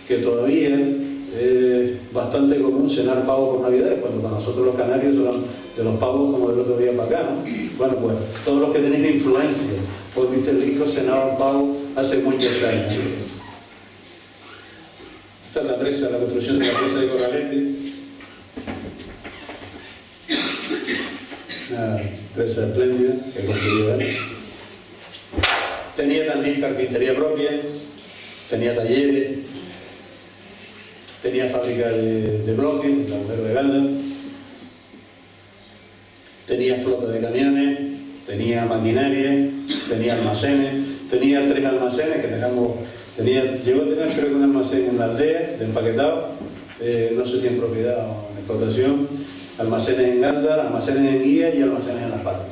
que todavía es bastante común cenar pavo por Navidades, cuando para nosotros los canarios son de los pavos como del otro día para acá, ¿no? Bueno, pues todos los que tenéis influencia por Mr. Lincoln cenaban pavo hace muchos años. Esta es la presa, la construcción de la presa de Corralete. Una presa espléndida que construyó él. Tenía también carpintería propia, tenía talleres, tenía fábrica de bloques, la mujer de Galda, tenía flota de camiones, tenía maquinaria, tenía almacenes, tenía 3 almacenes que llegó a tener creo que un almacén en la aldea de empaquetado, no sé si en propiedad o en explotación, almacenes en Galda, almacenes en Guía y almacenes en Las Palmas.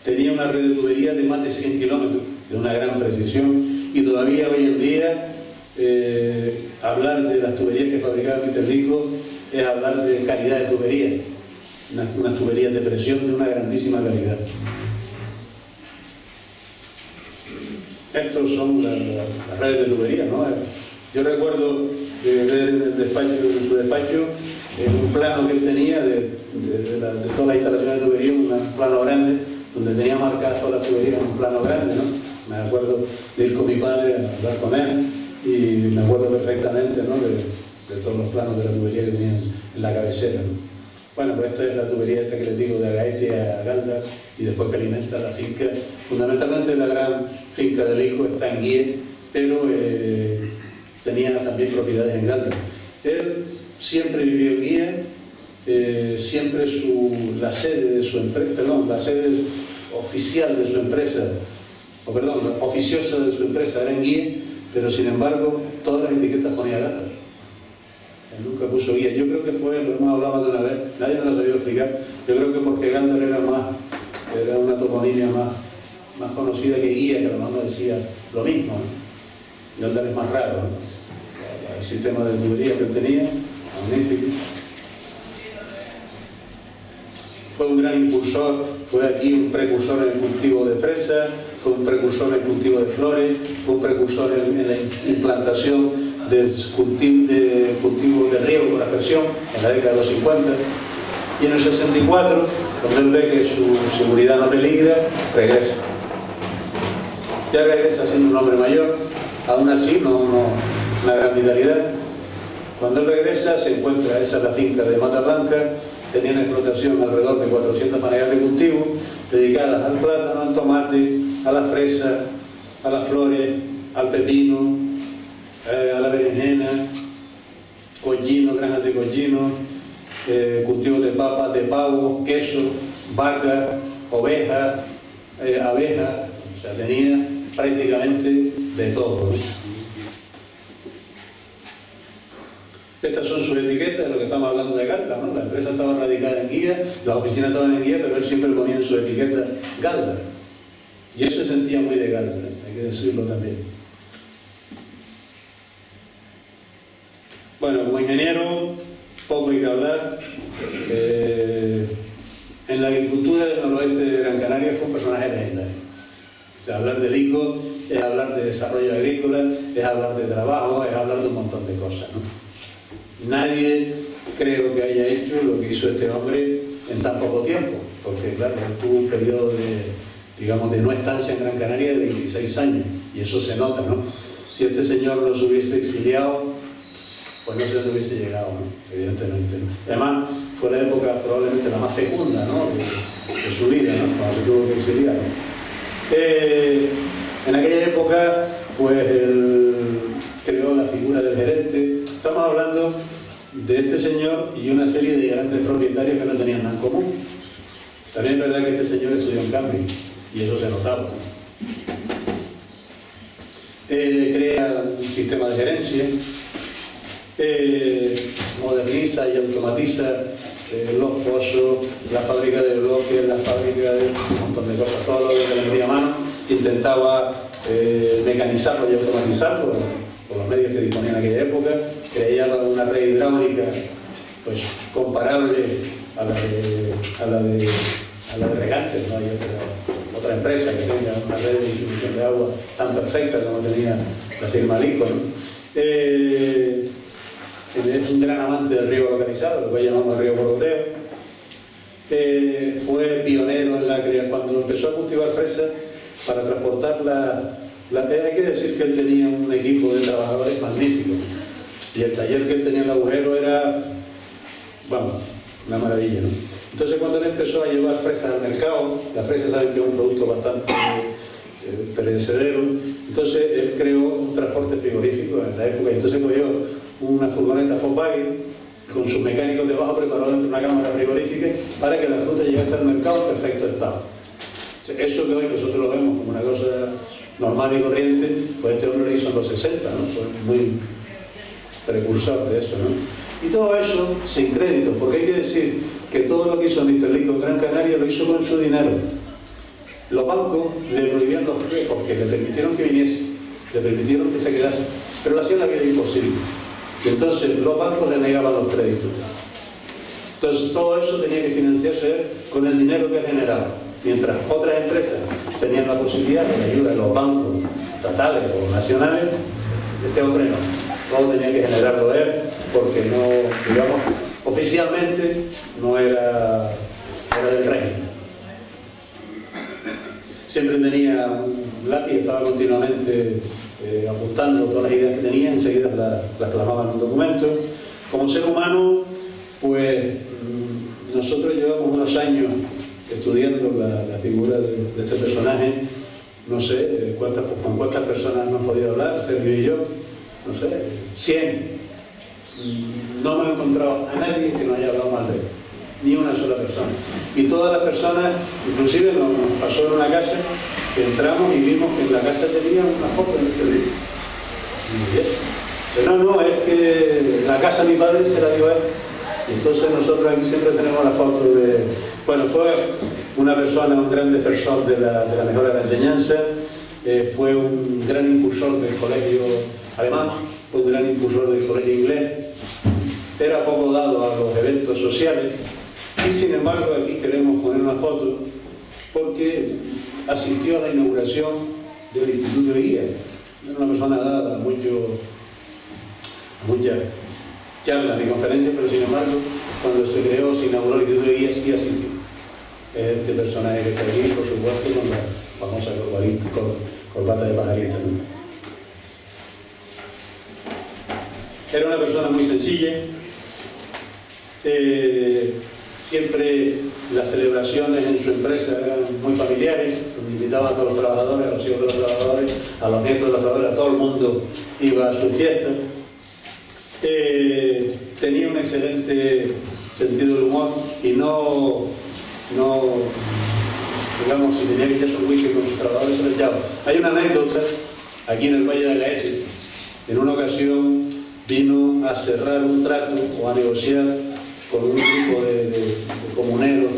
Tenía una red de tubería de más de 100 kilómetros, de una gran precisión, y todavía hoy en día hablar de las tuberías que fabricaba Mr. Lincoln es hablar de calidad de tubería. unas tuberías de presión de una grandísima calidad. Estos son las redes de tubería, ¿no? Yo recuerdo de ver en su despacho, un plano que él tenía de todas las instalaciones de tubería, un plano grande, donde tenía marcadas todas las tuberías en un plano grande, ¿no? Me acuerdo de ir con mi padre a hablar con él y me acuerdo perfectamente, ¿no?, de todos los planos de la tubería que tenían en la cabecera, ¿no? Bueno, pues esta es la tubería esta que les digo, de Agaete a Galdar, y después que alimenta la finca. Fundamentalmente la gran finca de Lico está en Guíe, pero tenía también propiedades en Galdar. Él siempre vivió en Guíe, siempre la sede de su empresa, perdón, la sede oficial de su empresa, o perdón, la oficiosa de su empresa era en Guíe, pero sin embargo todas las etiquetas ponía Galdar. Él nunca puso Guía. Yo creo que fue, lo hemos hablado más de una vez, nadie me lo sabía explicar. Yo creo que porque Galdar era una toponimia más conocida que Guía, que a lo mejor no decía lo mismo, ¿no? Galdar es más raro, ¿no? El sistema de tubería que él tenía, magnífico. Fue un gran impulsor, fue aquí un precursor en el cultivo de fresa, fue un precursor en el cultivo de flores, fue un precursor en la implantación del cultivo de riego con aspersión en la década de los 50. Y en el 64, cuando él ve que su seguridad no peligra, regresa. Ya regresa siendo un hombre mayor, aún así una gran vitalidad. Cuando él regresa se encuentra, esa es la finca de Mata Blanca, tenía en explotación alrededor de 400 maneras de cultivo dedicadas al plátano, al tomate, a la fresa, a las flores, al pepino, a la berenjena, collino, granjas de collino, cultivos de papas, de pavo, queso, vaca, oveja, abeja. O sea, tenía prácticamente de todo, ¿no? Estas son sus etiquetas de lo que estamos hablando de Galdar, ¿no? La empresa estaba radicada en Guía, las oficinas estaban en Guía, pero él siempre ponía en su etiqueta Galdar. Y eso se sentía muy de Galdar, hay que decirlo también. Bueno, como ingeniero, poco hay que hablar. En la agricultura del noroeste de Gran Canaria fue un personaje legendario. O sea, hablar de Lico es hablar de desarrollo agrícola, es hablar de trabajo, es hablar de un montón de cosas, ¿no? Nadie creo que haya hecho lo que hizo este hombre en tan poco tiempo, porque claro, tuvo un periodo de no estancia en Gran Canaria de 26 años, y eso se nota, ¿no? Si este señor no se hubiese exiliado, pues no se le hubiese llegado, ¿no? Evidentemente, ¿no? Además, fue la época probablemente la más fecunda, ¿no?, de su vida, ¿no?, cuando se tuvo que exiliar, ¿no? En aquella época, pues él creó la figura del gerente. Estamos hablando de este señor y una serie de grandes propietarios que no tenían nada en común. También es verdad que este señor estudió en Cambridge y eso se notaba, ¿no? Crea un sistema de gerencia, moderniza y automatiza los pozos, la fábrica de bloques, la fábrica de un montón de cosas, todo lo que le metía a mano, intentaba mecanizarlo y automatizarlo por los medios que disponía en aquella época. Creía una red hidráulica pues comparable a la de Regantes, ¿no? Hay otra empresa que tenga una red de distribución de agua tan perfecta como tenía la firma Lico, ¿no? Es un gran amante del riego localizado, lo que llamamos río Borgoteo. Fue pionero en la creación, cuando empezó a cultivar fresa para transportarla. Hay que decir que él tenía un equipo de trabajadores magnífico, y el taller que él tenía en el agujero era, vamos, una maravilla, ¿no? Entonces, cuando él empezó a llevar fresas al mercado, la fresa saben que es un producto bastante perecedero, entonces él creó un transporte frigorífico en la época, y entonces cogió una furgoneta Volkswagen con sus mecánicos debajo preparados dentro de una cámara frigorífica para que la fruta llegase al mercado en perfecto estado. Eso que hoy nosotros lo vemos como una cosa normal y corriente, pues este hombre lo hizo en los 60, ¿no? Fue muy precursor de eso, ¿no? Y todo eso sin crédito, porque hay que decir que todo lo que hizo Mr. Lico en Gran Canaria lo hizo con su dinero. Los bancos le prohibían los créditos porque le permitieron que viniese, le permitieron que se quedase, pero le hacían la vida imposible. Y entonces los bancos le negaban los créditos. Entonces todo eso tenía que financiarse con el dinero que generaba. Mientras otras empresas tenían la posibilidad de la ayuda de los bancos estatales o nacionales, este hombre no. Todo tenía que generarlo él, porque no, digamos, oficialmente no era del régimen. Siempre tenía un lápiz, estaba continuamente apuntando todas las ideas que tenía, enseguida las plasmaba en un documento. Como ser humano, pues nosotros llevamos unos años estudiando la figura de este personaje. No sé con cuántas personas hemos podido hablar, Sergio y yo, no sé, 100. No me he encontrado a nadie que no haya hablado mal de él, ni una sola persona. Y todas las personas, inclusive nos pasó en una casa, que entramos y vimos que en la casa tenía una foto en este libro. Y eso. Dice, no, es que la casa de mi padre se la dio a él. Entonces nosotros aquí siempre tenemos la foto de... Bueno, fue una persona, un gran defensor de la mejora de la enseñanza, fue un gran impulsor del colegio alemán, fue un gran impulsor del colegio inglés, era poco dado a los eventos sociales y sin embargo aquí queremos poner una foto porque asistió a la inauguración del Instituto de Guía. Era una persona dada a muchas charlas y conferencias, pero sin embargo cuando se creó, se inauguró el Instituto de Guía, sí asistió. Es este personaje que está aquí, por supuesto, con la famosa corbata de pajarita, ¿no? Era una persona muy sencilla. Siempre las celebraciones en su empresa eran muy familiares, donde invitaban a todos los trabajadores, a los hijos de los trabajadores, a los nietos de los trabajadores, a todo el mundo iba a su fiesta. Tenía un excelente sentido del humor y no digamos, si tenía que echarse un whisky con sus trabajadores, se lo echaba. Hay una anécdota aquí en el Valle de Agaete. En una ocasión vino a cerrar un trato o a negociar con un grupo de comuneros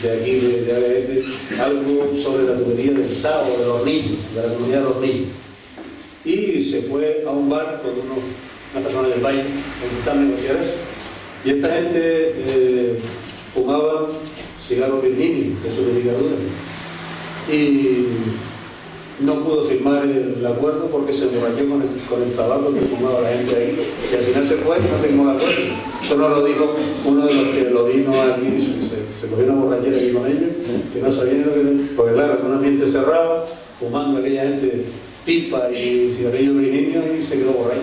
de aquí de Agaete algo sobre la tubería del Sao, del Hornillo, de la comunidad de Hornillo. Y se fue a un bar con una persona del valle a intentar negociar eso. Y esta gente fumaba cigarros Virginia, eso de ligadura. Y no pudo firmar el acuerdo porque se emborrachó con el tabaco que fumaba la gente ahí. Y al final se fue y no firmó el acuerdo. Eso no lo dijo uno de los que lo vino aquí, se cogió una borrachera aquí con ellos, que no sabía ni lo que... Porque claro, en un ambiente cerrado, fumando aquella gente pipa y cigarrillo Virginia, y se quedó borracho.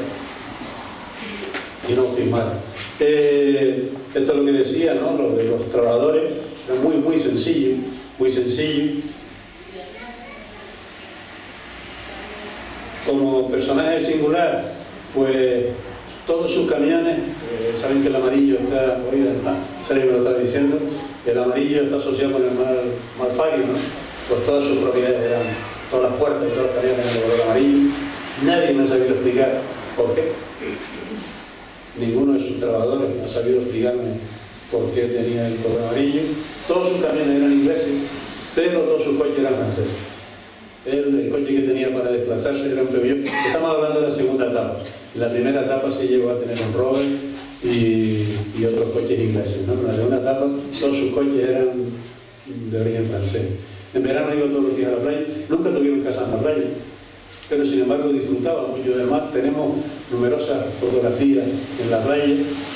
Y no firmaron. Esto es lo que decía, ¿no? Lo de los trabajadores, era muy sencillo, muy sencillo. Como personaje singular, pues todos sus camiones, saben que el amarillo está, Sergio me lo estaba diciendo, el amarillo está asociado con el malfario, ¿no? Pues todas sus propiedades eran, todas las puertas y todos los camiones eran de color amarillo. Nadie me ha sabido explicar por qué. Ninguno de sus trabajadores ha sabido explicarme por qué tenía el color amarillo. Todos sus camiones eran ingleses, pero todos sus coches eran franceses. El coche que tenía para desplazarse era un Peugeot. Estamos hablando de la segunda etapa. En la primera etapa se llegó a tener un Rover y otros coches ingleses, ¿no? En la segunda etapa todos sus coches eran de origen francés. En verano iba todos los días a la playa. Nunca tuvieron casa en la playa, pero sin embargo disfrutaba mucho del mar. Tenemos numerosas fotografías en la playa,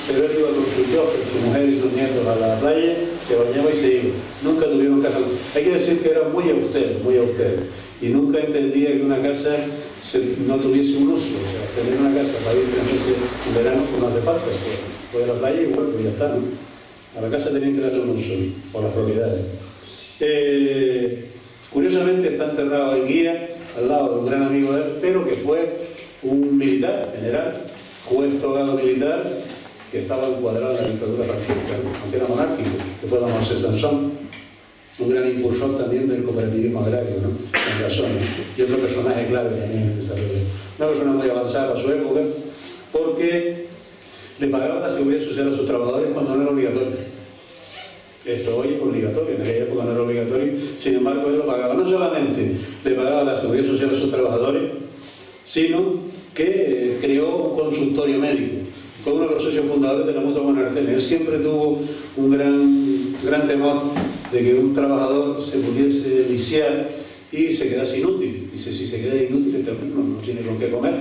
pero él iba con sus hijos, su mujer y sus nietos a la playa, se bañaba y se iba. Nunca tuvieron casa. Hay que decir que era muy austero, y nunca entendía que una casa no tuviese un uso. O sea, tener una casa para ir 3 meses en verano pues no hace falta. Pues a la playa y vuelvo y ya está, ¿no? A la casa tenían que darle un uso, por las propiedades. Curiosamente está enterrado en Guía, al lado de un gran amigo de él, pero que fue un militar, general, juez togado militar, que estaba encuadrado en la dictadura franquista, aunque era monárquico, que fue don José Sansón, un gran impulsor también del cooperativismo agrario, ¿no? En la zona, y otro personaje clave también en el desarrollo. Una persona muy avanzada a su época, porque le pagaba la seguridad social a sus trabajadores cuando no era obligatorio. Esto hoy es obligatorio, en aquella época no era obligatorio, sin embargo él lo pagaba. No solamente le pagaba la seguridad social a sus trabajadores, sino que creó un consultorio médico fue uno de los socios fundadores de la Mutua Buenartenes. Él siempre tuvo un gran temor de que un trabajador se pudiese viciar y se quedase inútil. Dice, si se queda inútil, este hombre no tiene con qué comer.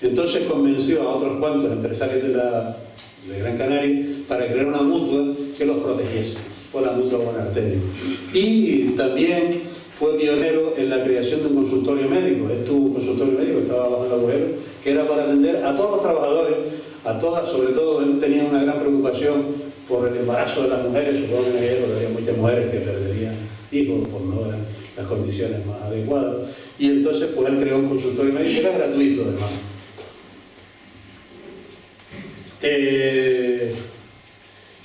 Entonces convenció a otros cuantos empresarios de Gran Canaria para crear una mutua que los protegiese. Fue la Mutua Buenartenes. Y también fue pionero en la creación de un consultorio médico. Él tuvo un consultorio médico que estaba bajo el agujero, que era para atender a todos los trabajadores, a todas, sobre todo él tenía una gran preocupación por el embarazo de las mujeres. Supongo que en aquella época había muchas mujeres que perderían hijos por no eran las condiciones más adecuadas. Y entonces pues él creó un consultorio médico que era gratuito además.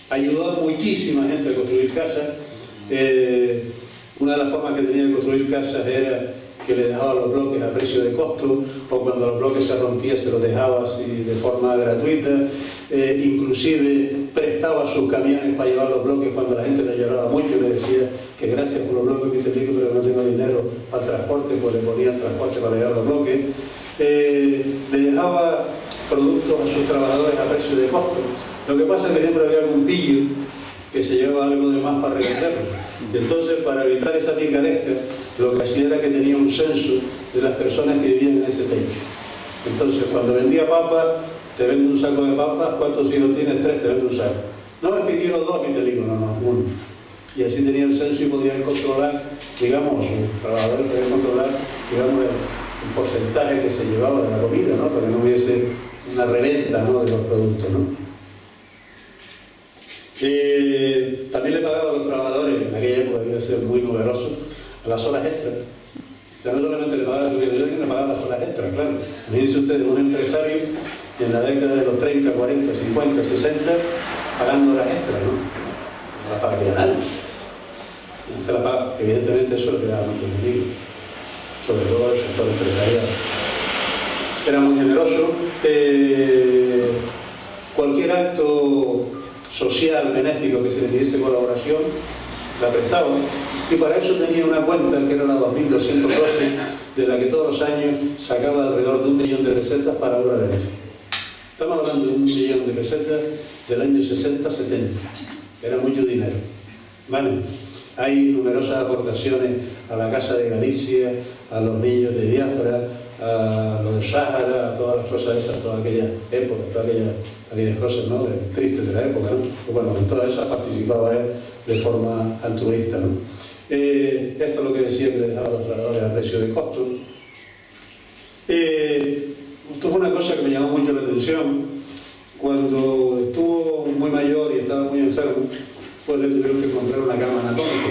Ayudó a muchísima gente a construir casas. Una de las formas que tenía de construir casas era que le dejaba los bloques a precio de costo, o cuando los bloques se rompían se los dejaba así de forma gratuita. Inclusive prestaba sus camiones para llevar los bloques cuando la gente le lloraba mucho, le decía que gracias por los bloques que te digo, pero no tengo dinero para el transporte, pues le ponía el transporte para llevar los bloques. Le dejaba productos a sus trabajadores a precio de costo. Lo que pasa es que siempre había algún pillo que se llevaba algo de más para revenderlo. Y entonces, para evitar esa picaresca, lo que hacía era que tenía un censo de las personas que vivían en ese techo. Entonces, cuando vendía papas, te vende un saco de papas. ¿Cuántos hijos tienes? 3, te vende un saco. No, es que quiero 2, y te digo, no, 1. Y así tenía el censo y podía controlar, digamos, sus trabajadores podían controlar, digamos, el porcentaje que se llevaba de la comida, ¿no? Para que no hubiese una reventa, ¿no?, de los productos, ¿no? También le pagaba a los trabajadores, en aquella época debía ser muy numeroso, a las horas extras. O sea, no solamente le pagaba a su dinero, sino le pagaba las horas extras, claro. Imagínense ustedes, un empresario en la década de los 30, 40, 50, 60, pagando horas extras, ¿no? No las pagaría nadie. Usted la paga. Evidentemente eso le quedaba mucho dinero, sobre todo el sector empresarial. Era muy generoso. Cualquier acto social, benéfico, que se le pidiese colaboración, la prestaba, y para eso tenía una cuenta que era la 2212, de la que todos los años sacaba alrededor de 1 millón de pesetas para obra de beneficio. Estamos hablando de 1 millón de pesetas del año 60-70, era mucho dinero. Vale. Hay numerosas aportaciones a la Casa de Galicia, a los niños de Biafra, a los de Sáhara, a todas las cosas esas, toda aquella época, todas aquellas cosas, ¿no?, tristes de la época, ¿no? Pues bueno, en todas esas participaba él de forma altruista, ¿no? Esto es lo que decía, que le dejaba a los trabajadores a precio de costo. Esto fue una cosa que me llamó mucho la atención. Cuando estuvo muy mayor y estaba muy enfermo, pues le tuvieron que comprar una cama anatómica.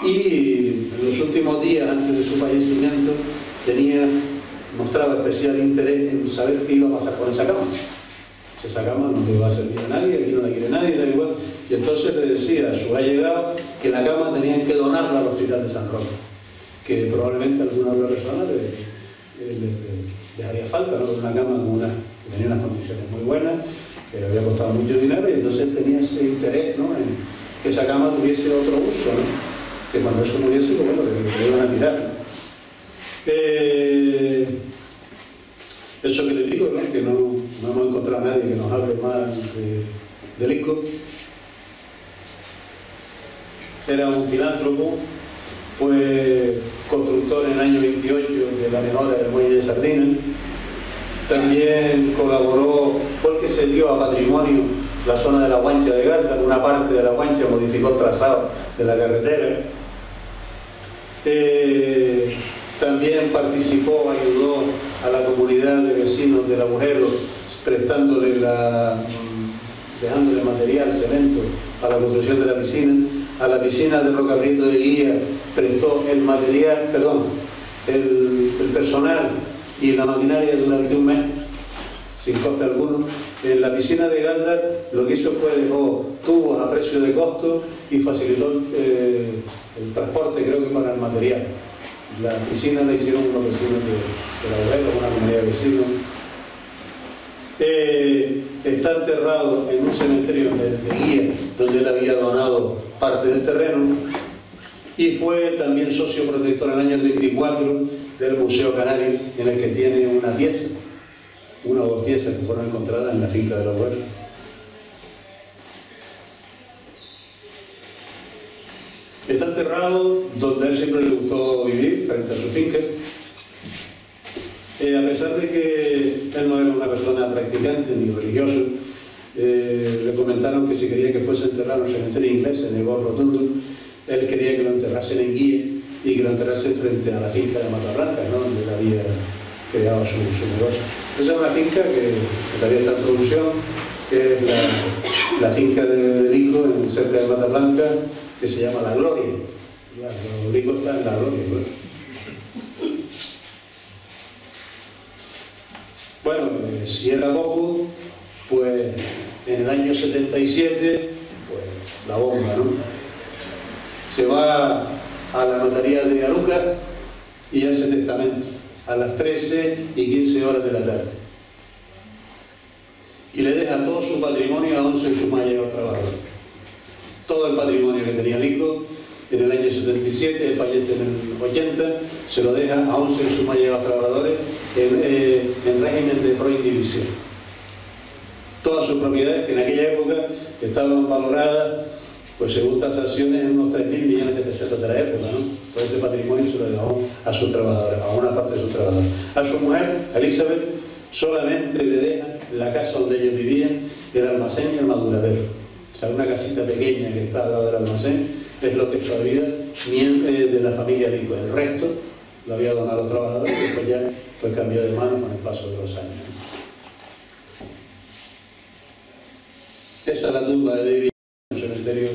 Y en los últimos días, antes de su fallecimiento, mostraba especial interés en saber qué iba a pasar con esa cama. Esa cama no le va a servir a nadie, aquí no la quiere nadie, da igual. Y entonces le decía a sus allegados que la cama tenían que donarla al Hospital de San Roque, que probablemente a alguna otra persona le haría falta, ¿no? Una cama que tenía unas condiciones muy buenas, que le había costado mucho dinero, y entonces tenía ese interés, ¿no?, en que esa cama tuviese otro uso, ¿no?, que cuando eso muriese, pues bueno, le iban a tirar, ¿no? Eso que les digo, ¿no?, que no hemos encontrado a nadie que nos hable más de Lisco. Era un filántropo, fue constructor en el año 28 de la mejora del muelle de Sardinas. También colaboró, fue el que se dio a patrimonio la zona de la Guancha de Gáltar, una parte de la Guancha, modificó el trazado de la carretera. También participó, ayudó a la comunidad de vecinos del agujero, dejándole material, cemento, para la construcción de la piscina. A la piscina de Rocabrito de Guía prestó el material, el personal y la maquinaria durante un mes, sin coste alguno. En la piscina de Gáltar lo que hizo fue dejó tubos a precio de costo y facilitó el transporte, creo que para el material. La piscina la hicieron unos vecinos de la Agujero, una comunidad de vecinos. Está enterrado en un cementerio de Guía, donde él había donado parte del terreno, y fue también socio protector en el año 34 del Museo Canario, en el que tiene una pieza una o dos piezas que fueron encontradas en la finca de los Buenos. Está enterrado donde a él siempre le gustó vivir, frente a su finca. A pesar de que él no era una persona practicante ni religioso, le comentaron que si quería que fuese enterrado en el cementerio inglés, se negó rotundo. Él quería que lo enterrasen en Guía y que lo enterrasen frente a la finca de Mata Blanca, ¿no?, donde él había creado su negocio. Esa es una finca que todavía está en producción, que es la finca de Lico, cerca de Mata Blanca, que se llama La Gloria. Lico está en La Gloria, ¿no? Bueno, si era poco, pues en el año 77, pues la bomba, ¿no? Se va a la notaría de Aruca y hace testamento a las 13:15 horas de la tarde. Y le deja todo su patrimonio a 11 de sus más allegados trabajadores. Todo el patrimonio que tenía Lico en el año 77, él fallece en el 80, se lo deja a 11 de sus más allegados trabajadores en régimen de prohibición. Todas sus propiedades, que en aquella época estaban valoradas, pues según tasaciones, en unos 3.000 millones de pesetas de la época, ¿no? Todo ese patrimonio se lo dejó a sus trabajadores, a una parte de sus trabajadores. A su mujer, Elizabeth, solamente le deja la casa donde ellos vivían, el almacén y el maduradero. O sea, una casita pequeña que está al lado del almacén, es lo que es todavía de la familia Lico. El resto lo había donado a los trabajadores y después ya pues cambió de mano con el paso de los años. Esa es la tumba de David en el cementerio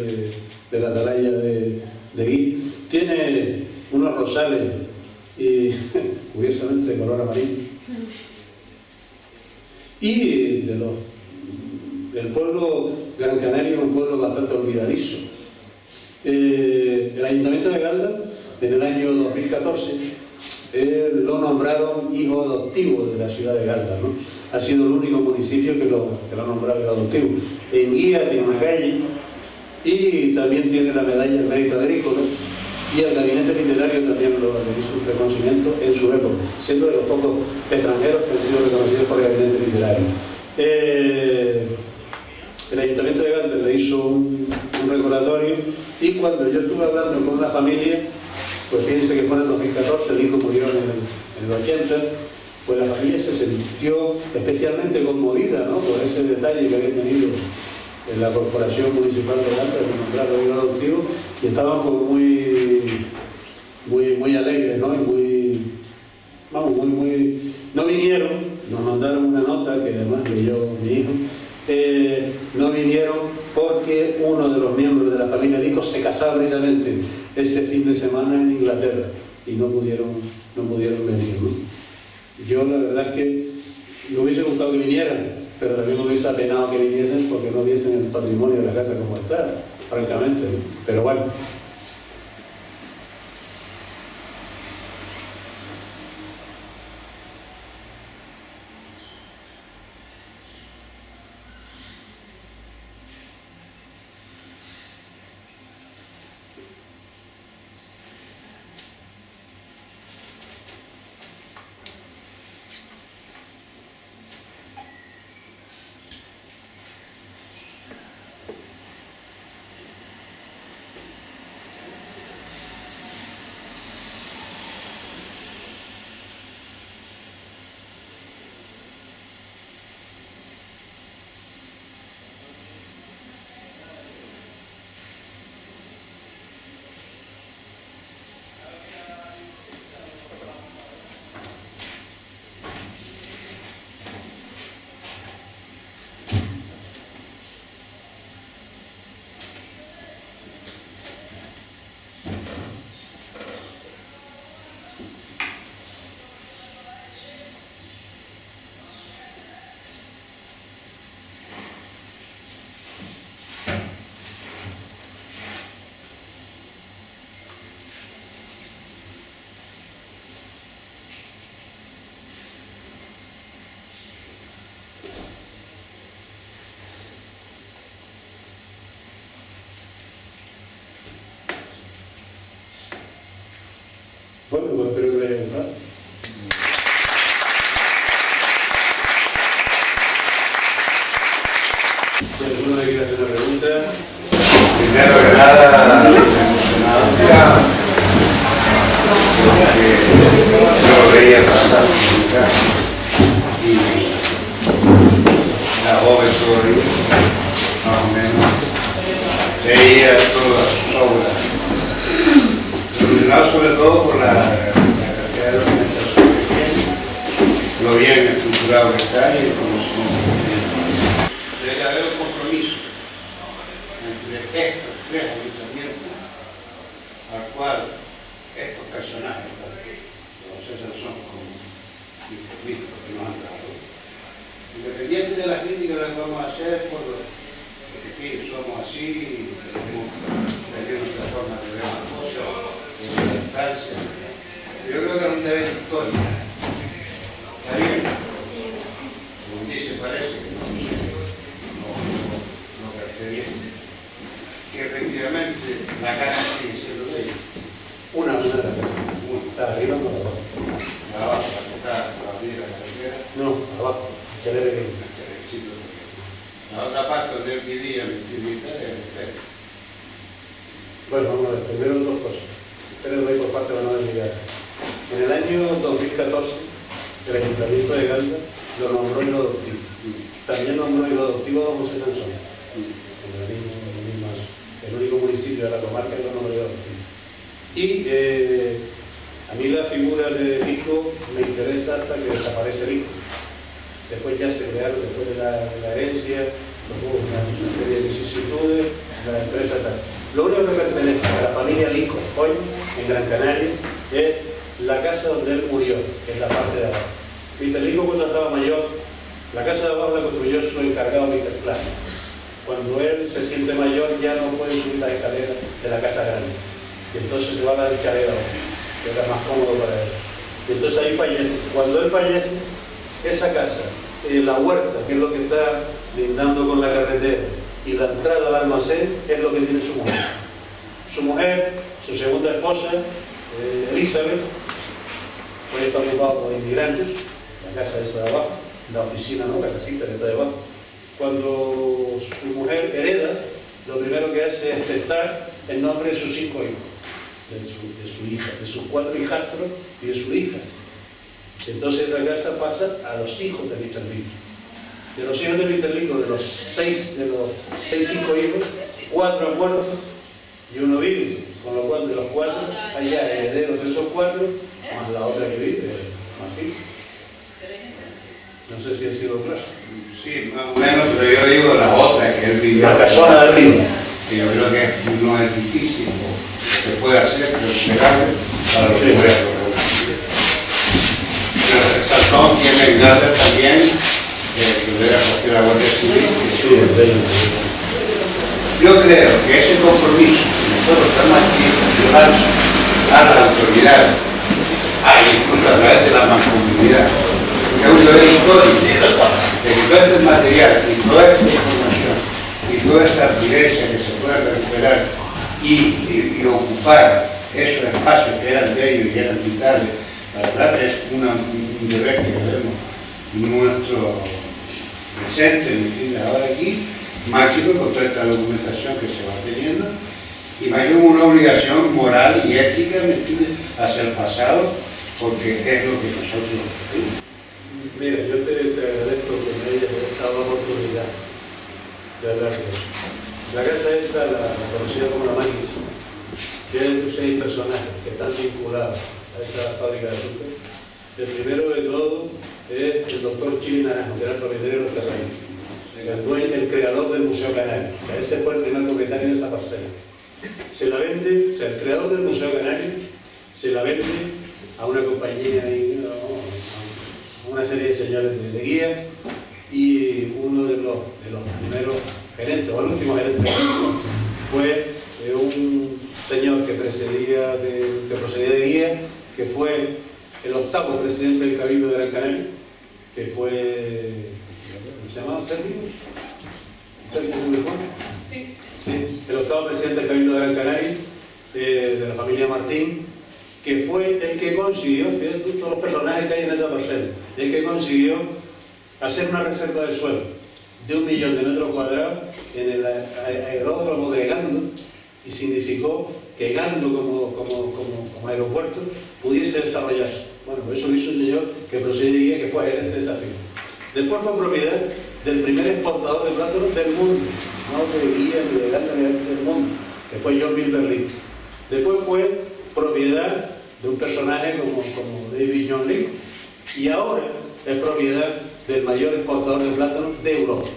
de la Atalaya de Guí. Tiene unos rosales y curiosamente de color amarillo. Y el pueblo Gran Canaria es un pueblo bastante olvidadizo. El Ayuntamiento de Galda, en el año 2014, lo nombraron hijo adoptivo de la ciudad de Galda, ¿no? Ha sido el único municipio que lo ha nombrado hijo adoptivo. En Guía tiene una calle y también tiene la medalla del mérito agrícola, y el gabinete literario también le hizo un reconocimiento en su época, siendo de los pocos extranjeros que han sido reconocidos por el gabinete literario. El Ayuntamiento de Galda le hizo un recordatorio, y cuando yo estuve hablando con la familia, pues fíjense que fue en el 2014, el hijo murió en el 80, pues la familia se sintió especialmente conmovida, ¿no?, por ese detalle que había tenido en la Corporación Municipal de Galda de nombrarlo hijo adoptivo, y estaban como muy alegres, ¿no? Y no vinieron, nos mandaron una nota que además leyó mi hijo. No vinieron porque uno de los miembros de la familia Lico se casaba precisamente ese fin de semana en Inglaterra y no pudieron venir, ¿no? Yo la verdad es que me hubiese gustado que vinieran, pero también me hubiese apenado que viniesen porque no viesen el patrimonio de la casa como está, francamente, ¿no? Pero bueno. Bueno, pues espero que les haya gustado. yo lo veía pasar por mi casa y la joven todavía, más o menos, veía todas sus obras, iluminado sobre todo por la cantidad de documentación que tiene, lo bien estructurado que está y el conocimiento que tiene. Debe haber un compromiso entre estos tres ayuntamientos al cual estos personajes, los César son como Víctor que nos han dado, independiente de las críticas que vamos a hacer, porque aquí somos así, tenemos nuestra forma de ver las cosas, de la distancia. Yo creo que es un deber histórico. ¿Está bien? Como dice, parece que no que esté bien. Que efectivamente la casa sigue siendo de ellos. Una de las casas. Está arriba o abajo. Abajo, la que está a la orilla de la carretera. No, abajo. Chalé pequeño. La otra parte donde él vivía, mi militar, es el espejo. Bueno, vamos a ver. Primero dos cosas. Ustedes lo veis por parte de la Navidad. En el año 2014, el Ayuntamiento de Ganda lo nombró hijo adoptivo. También nombró hijo adoptivo a José Sansón. El único municipio de la comarca que lo nombró hijo adoptivo. Y a mí la figura de Lico me interesa hasta que desaparece Lico. Después ya se crearon, después de la herencia, hubo una serie de vicisitudes, la empresa tal. Lo único que pertenece a la familia Lico hoy, en Gran Canaria, es la casa donde él murió, que es la parte de abajo. Mr. Lico, cuando estaba mayor, la casa de abajo la construyó su encargado Mr. Clark. Cuando él se siente mayor, ya no puede subir las escaleras de la casa grande. Y entonces se va a la escalera abajo, que era más cómodo para él. Y entonces ahí fallece. Cuando él fallece, esa casa, la huerta, que es lo que está lindando con la carretera, y la entrada al almacén es lo que tiene su mujer. Su mujer, su segunda esposa, Elizabeth, hoy está ocupado por inmigrantes, la casa esa de abajo, la oficina, ¿no? La casita que está debajo. Cuando su mujer hereda, lo primero que hace es testar el nombre de sus 5 hijos, de su hija, de sus 4 hijastros y de su hija. Entonces la casa pasa a los hijos de Mr. Lico. De los hijos de Mr. Lico, de los 6 hijos, 4 han muerto y 1 vive. Con lo cual, de los 4, hay ya herederos de esos 4, más la otra que vive, Martín. No sé si ha sido claro. Sí, más o menos, pero yo digo la otra que él vivió. La casona de arriba. Y yo creo que no es difícil, lo que puede hacer, pero esperable para lo que pueda lograr. Pero el Saltón tiene en Ganda también, que hubiera cogido la Guardia Civil. Yo creo que ese compromiso que nosotros estamos aquí llevando a la autoridad, incluso a través de la mancomunidad, es un deber histórico de que todo este material y toda esta información y toda esta violencia que se pueda recuperar y ocupar esos espacios que eran de ellos y eran vitales, la verdad es un deber que debemos nuestro presente, ¿me entiendes? Ahora aquí, máximo con toda esta documentación que se va teniendo, y máximo una obligación moral y ética, ¿me entiendes?, hacia el pasado, porque es lo que nosotros tenemos. Mira, yo te agradezco que me hayas dado la oportunidad de hablar de eso. La casa esa, la conocida como La Máquina, tiene 6 personajes que están vinculados a esa fábrica de azúcar. El primero de todo es el doctor Chili Naranjo, que era el propietario de los terrenos, el creador del Museo Canario. O sea, ese fue el primer propietario de esa parcela. Se la vende, o sea, el creador del Museo Canario se la vende a una compañía, a una serie de señores de guía, y uno de los primeros gerentes, o el último gerente, fue un señor que procedía de guía, que fue el 8º presidente del Cabildo de Gran Canaria, que fue, ¿cómo se llamaba? ¿Sergio? ¿Sergio Julio? Sí. Sí, el 8º presidente del Cabildo de Gran Canaria, de la familia Martín, que fue el que consiguió, fíjate tú todos los personajes que hay en esa parcela, el que consiguió hacer una reserva de suelo de 1 millón de metros cuadrados en el aeródromo de Gando, y significó que Gando como aeropuerto pudiese desarrollarse. Bueno, pues eso lo hizo un señor que procedía, que fue gerente de esa firma. Después fue propiedad del primer exportador de plátanos del mundo, no de guía ni de Gando ni del mundo, que fue John Milberly. Después fue propiedad de un personaje como David John Lee, y ahora es propiedad del mayor exportador de plátanos de Europa.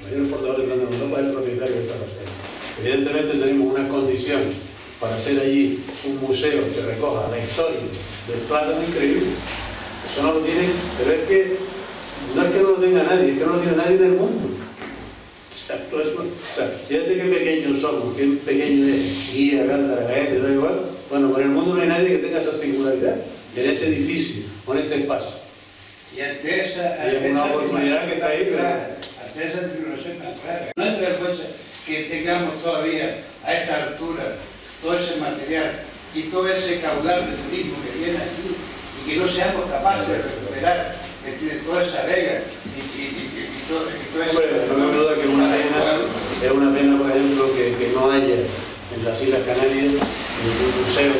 El mayor exportador de plátanos de Europa es el propietario de esa parcela. Evidentemente tenemos unas condiciones para hacer allí un museo que recoja la historia del plátano increíble. Eso no lo tienen, pero es que no es que no lo tenga nadie, es que no lo tiene nadie en el mundo. Exacto, fíjate qué pequeños somos, qué pequeño es Guía, Gándara, Gaete, da igual. Bueno, por el mundo no hay nadie que tenga esa singularidad en ese edificio, con ese espacio. Y ante esa, es una oportunidad que está ahí, pero ante esa discriminación tan clara, no es vergüenza que tengamos todavía a esta altura todo ese material y todo ese caudal de turismo que viene aquí y que no seamos capaces de recuperar toda esa vega y todo eso. No me duda que es una pena, por ejemplo, que no haya en las Islas Canarias ningún museo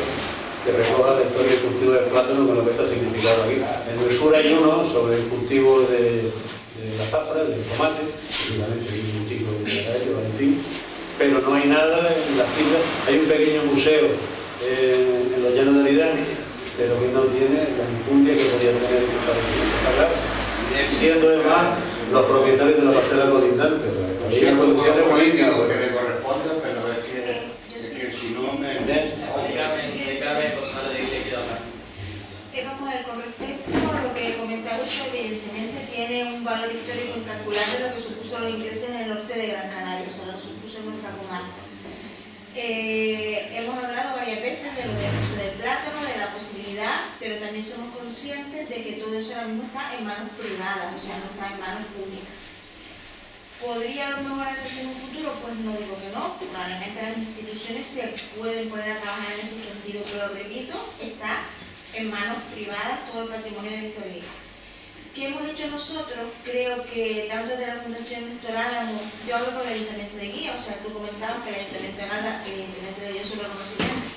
que recoja la historia del cultivo del plátano con lo que está significado aquí. En el sur hay uno sobre el cultivo de la zafra, del tomate, precisamente hay un chico de Valentín, pero no hay nada en las islas. Hay un pequeño museo en los llanos de Aridane, pero que no tiene la enjundia que podría tener acá, siendo además los propietarios de la parcela colindante. Hay una condición política que me corresponde, pero es que si no me... Vamos a ver, con respecto a lo que comentaba usted, evidentemente tiene un valor histórico incalculable lo que supuso los ingleses en el norte de Gran Canaria, o sea, lo que supuso en nuestra comarca. Hemos hablado varias veces de lo del uso del plátano, de la posibilidad, pero también somos conscientes de que todo eso ahora mismo está en manos privadas, o sea, no está en manos públicas. ¿Podría a lo mejor hacerse en un futuro? Pues no digo que no, probablemente las instituciones se pueden poner a trabajar en ese sentido, pero repito, está en manos privadas todo el patrimonio histórico. ¿Qué hemos hecho nosotros? Creo que tanto desde la Fundación Néstor Álamo, yo hablo por el Ayuntamiento de Guía, o sea, tú comentabas que el Ayuntamiento de Guía evidentemente le dio su reconocimiento.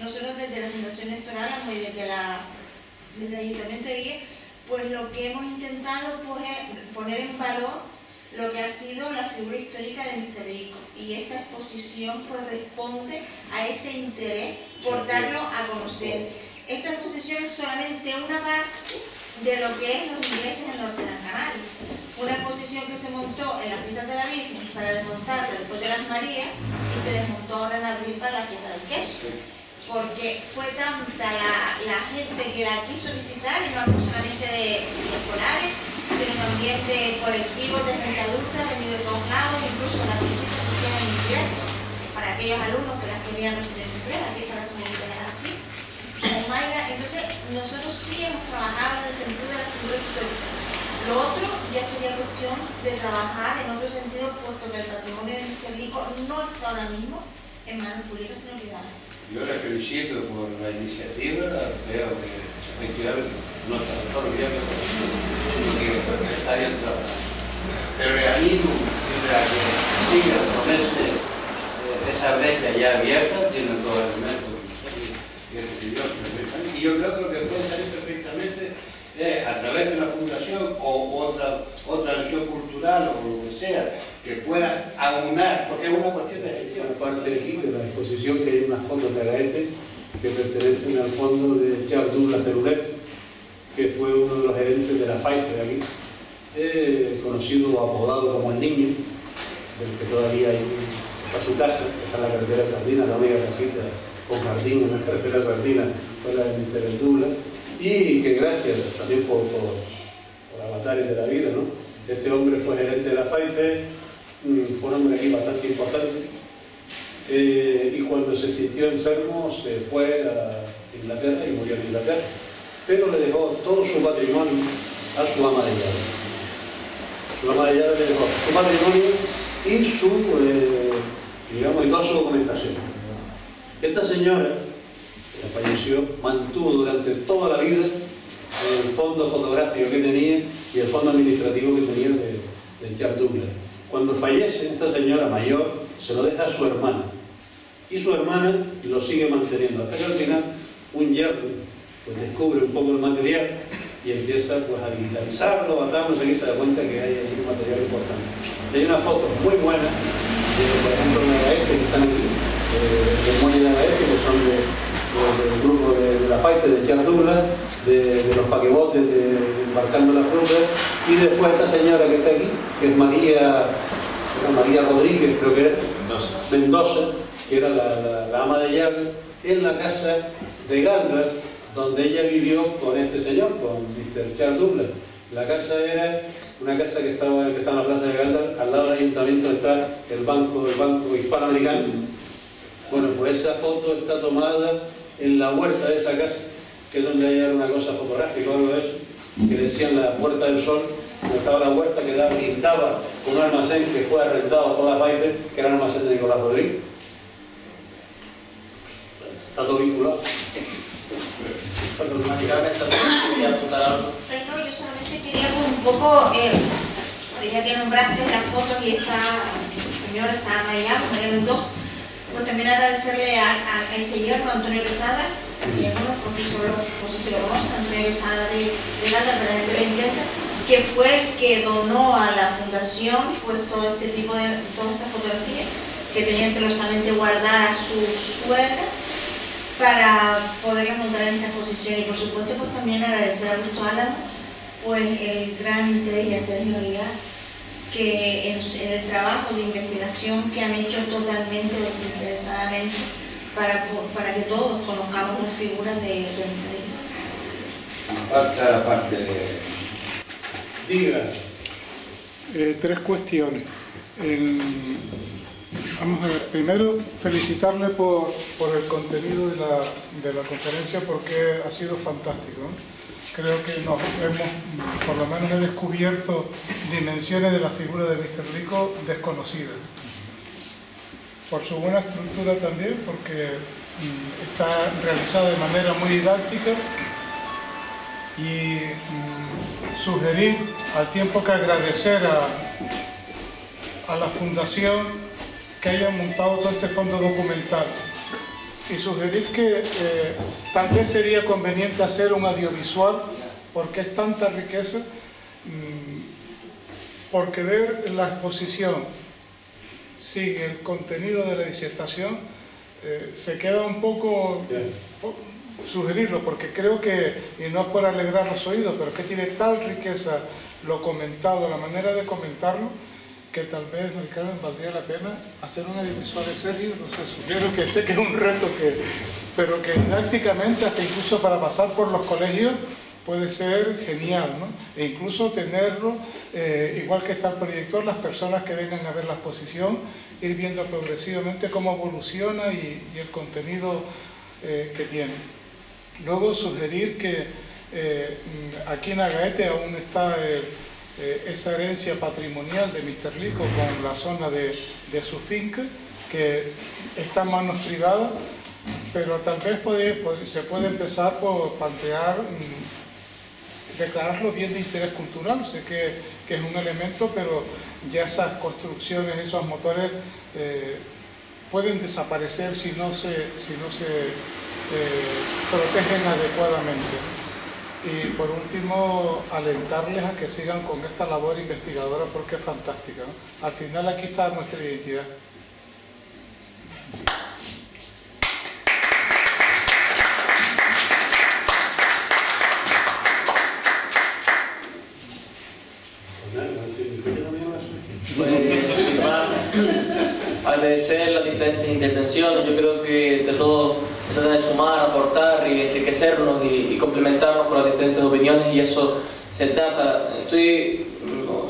Nosotros desde la Fundación Néstor Álamo y desde el Ayuntamiento de Guía, pues lo que hemos intentado pues, es poner en valor lo que ha sido la figura histórica de Mr. Rico, y esta exposición pues responde a ese interés por darlo a conocer. Esta exposición es solamente una parte de lo que es los ingleses en el norte de Gran Canaria. Una exposición que se montó en las fiestas de la Virgen para desmontarla después de las Marías y se desmontó ahora en abril para la fiesta del queso. Porque fue tanta la gente que la quiso visitar, y no solamente de escolares, sino también de colectivos de gente adulta, venido de todos lados, incluso las visitas que hacían en invierno, para aquellos alumnos que las querían recibir en empleo, aquí está la señorita así. Entonces, nosotros sí hemos trabajado en el sentido de la figura histórica. Lo otro ya sería cuestión de trabajar en otro sentido, puesto que el patrimonio histórico no está ahora mismo en manos públicas, sino privadas. Yo la felicito por la iniciativa, creo que efectivamente no está solo bien, que está bien trabajado. El realismo, mientras que siga con esa brecha ya abierta, tiene todo el elemento. Y yo creo que lo que puede salir perfectamente es a través de la fundación o otra acción cultural o lo que sea, que pueda aunar, porque es una cuestión de gestión. Aparte aquí de la exposición, que hay unos fondos de Agaete que pertenecen al fondo de Charles Douglas Cerulet, que fue uno de los gerentes de la Pfizer aquí, conocido o apodado como el Niño, del que todavía hay a su casa, que está en la carretera Sardina, la única casita con jardín en la carretera Sardina, fue la de Mr. Douglas, y que gracias también por avatares de la vida, ¿no? Este hombre fue gerente de la Pfizer, fue un hombre aquí bastante importante, y cuando se sintió enfermo se fue a Inglaterra y murió en Inglaterra, pero le dejó todo su patrimonio a su ama de llave. Su ama de llave le dejó su patrimonio y y toda su documentación. Esta señora, que falleció, mantuvo durante toda la vida el fondo fotográfico que tenía y el fondo administrativo que tenía de Charles Douglas. Cuando fallece esta señora mayor, se lo deja a su hermana. y su hermana lo sigue manteniendo, hasta que al final un yerno pues descubre un poco el material y empieza pues a digitalizarlo, a tal, no sé qué, se da cuenta que hay ahí un material importante. Y hay una foto muy buena de, por ejemplo, Nagaeste, que están aquí, de Muelle de Nagaeste, que son del grupo de la Pfeiffer, de Charles Douglas, de los paquebotes, de embarcando la fruta, y después esta señora que está aquí, que es María Rodríguez, creo que era, Mendoza, que era la ama de llave, en la casa de Galdar, donde ella vivió con este señor, con Mr. Charles Douglas. La casa era una casa que estaba en la plaza de Galdar, al lado del ayuntamiento está el banco hispanoamericano. Bueno, pues esa foto está tomada en la huerta de esa casa, que es donde hay una cosa fotográfica o algo de eso, que decían la Puerta del Sol, donde estaba la huerta que brindaba un almacén que fue arrendado por la Pfeiffer, que era el almacén de Nicolás Rodríguez. Está todo vinculado. Automáticamente quería apuntar algo. No, yo solamente quería un poco, ya que nombraste las fotos y esta señora está allá, María Mendoza, pues también agradecerle a ese yerno, Antonio Besada, que es un profesor, no sé si lo conocen, Antonio Besada de Galdar, de la gente de Imprenta, que fue el que donó a la fundación pues todo este tipo de, todas estas fotografías que tenía celosamente guardadas su suegra, para poderlas montar en esta exposición. Y por supuesto pues también agradecer a Augusto Álamo pues el gran interés, y a Sergio Aguilar, que en el trabajo de investigación que han hecho totalmente desinteresadamente para que todos conozcamos las figuras de Mister Rico. Falta la parte de... Diga. Tres cuestiones. Vamos a ver, primero felicitarle por el contenido de la conferencia, porque ha sido fantástico, ¿no? Creo que por lo menos he descubierto dimensiones de la figura de Mister Rico desconocidas. Por su buena estructura también, porque está realizado de manera muy didáctica, y sugerir, al tiempo que agradecer a la Fundación que hayan montado todo este fondo documental, y sugerir que tal vez sería conveniente hacer un audiovisual, porque es tanta riqueza, porque ver la exposición sin el contenido de la disertación se queda un poco... Sugerirlo, porque creo que, y no es por alegrar los oídos, pero que tiene tal riqueza lo comentado, la manera de comentarlo, que tal vez, Maricarmen, valdría la pena hacer una audiovisual de Sergio. No sé, sugiero, que sé que es un reto, pero que didácticamente, hasta incluso para pasar por los colegios, puede ser genial, ¿no? E incluso tenerlo, igual que está el proyector, las personas que vengan a ver la exposición, ir viendo progresivamente cómo evoluciona y el contenido que tiene. Luego sugerir que aquí en Agaete aún está esa herencia patrimonial de Mister Rico con la zona de su finca, que está en manos privadas, pero tal vez se puede empezar por plantear, declararlo bien de interés cultural. Sé que es un elemento, pero ya esas construcciones, esos motores pueden desaparecer si no se protegen adecuadamente. Y por último, alentarles a que sigan con esta labor investigadora, porque es fantástica, ¿no? Al final aquí está nuestra identidad. Pues, sin más, agradecer las diferentes intervenciones. Yo creo que de todo se trata de sumar, aportar y enriquecernos y complementarnos con las diferentes opiniones, y eso se trata. Estoy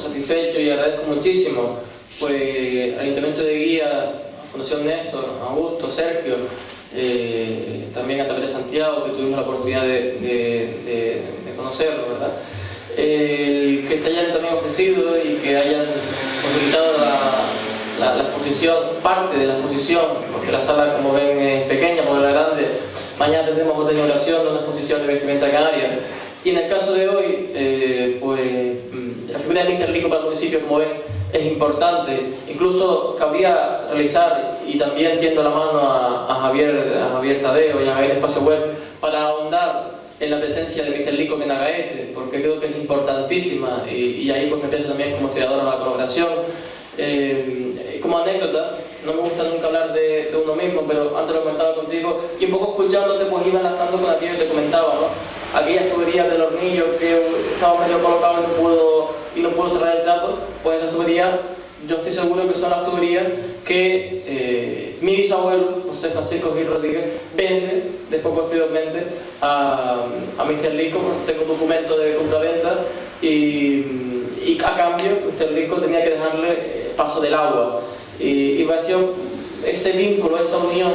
satisfecho y agradezco muchísimo pues Ayuntamiento de Guía, Fundación Néstor, Augusto, Sergio, también a través de Santiago, que tuvimos la oportunidad de conocerlo, ¿verdad? El que se hayan también ofrecido y que hayan posibilitado la exposición, parte de la exposición, porque la sala, como ven, es pequeña, porque la grande. Mañana tendremos otra inauguración de una exposición de vestimenta canaria. Y en el caso de hoy, pues la figura de Mister Rico para el municipio, como ven, es importante. Incluso cabría realizar y también tiendo la mano a Javier Tadeo y a Gaete Espacio Web para ahondar en la presencia de Mr. Lico en Agaete, porque creo que es importantísima, y ahí pues me empiezo también como estudiador a la colaboración. Como anécdota, no me gusta nunca hablar de uno mismo, pero antes lo comentaba contigo, y un poco escuchándote pues iba enlazando con aquello que te comentaba, ¿no? Aquellas tuberías del hornillo que estaba medio colocado y no pudo cerrar el trato, pues esas tuberías, yo estoy seguro que son las tuberías que mi bisabuelo, José Francisco Gil Rodríguez, vende después posteriormente a Mr. Lico. Tengo documento de compraventa y a cambio Mr. Lico tenía que dejarle paso del agua y pareció ese vínculo, esa unión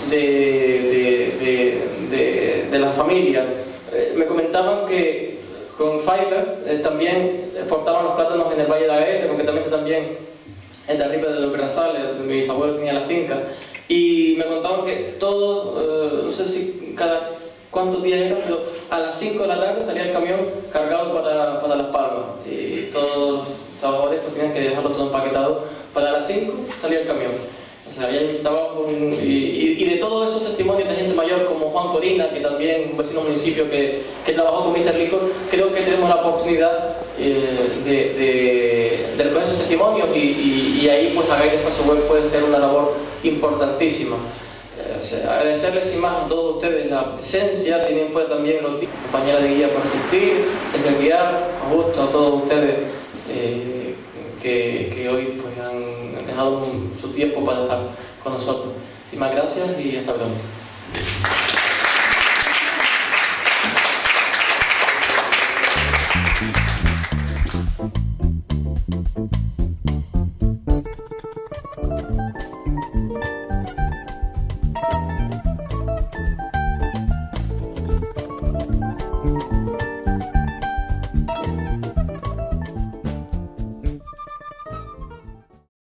de la familia. Me comentaban que con Pfeiffer también exportaban los plátanos en el Valle de Agaete, concretamente también en Terrible de los Grazales, donde mi bisabuelo tenía la finca, y me contaban que todos, no sé si cada cuántos días eran, pero a las 5 de la tarde salía el camión cargado para Las Palmas, y todos los trabajadores pues tenían que dejarlo todo empaquetado. Para las 5 salía el camión. O sea, había un trabajo, y de todos esos testimonios de gente mayor como Juan Corina, que también un vecino municipio que trabajó con Mr. Lico, creo que tenemos la oportunidad de recoger esos testimonios y ahí pues Agaete Espacio Web puede ser una labor importantísima. O sea, agradecerles sin más a todos ustedes la presencia, tienen fuera también los compañeras de guía por asistir, Sergio Guiar, Augusto, a todos ustedes que hoy pues han dejado su tiempo para estar con nosotros. Sin más, gracias y hasta pronto.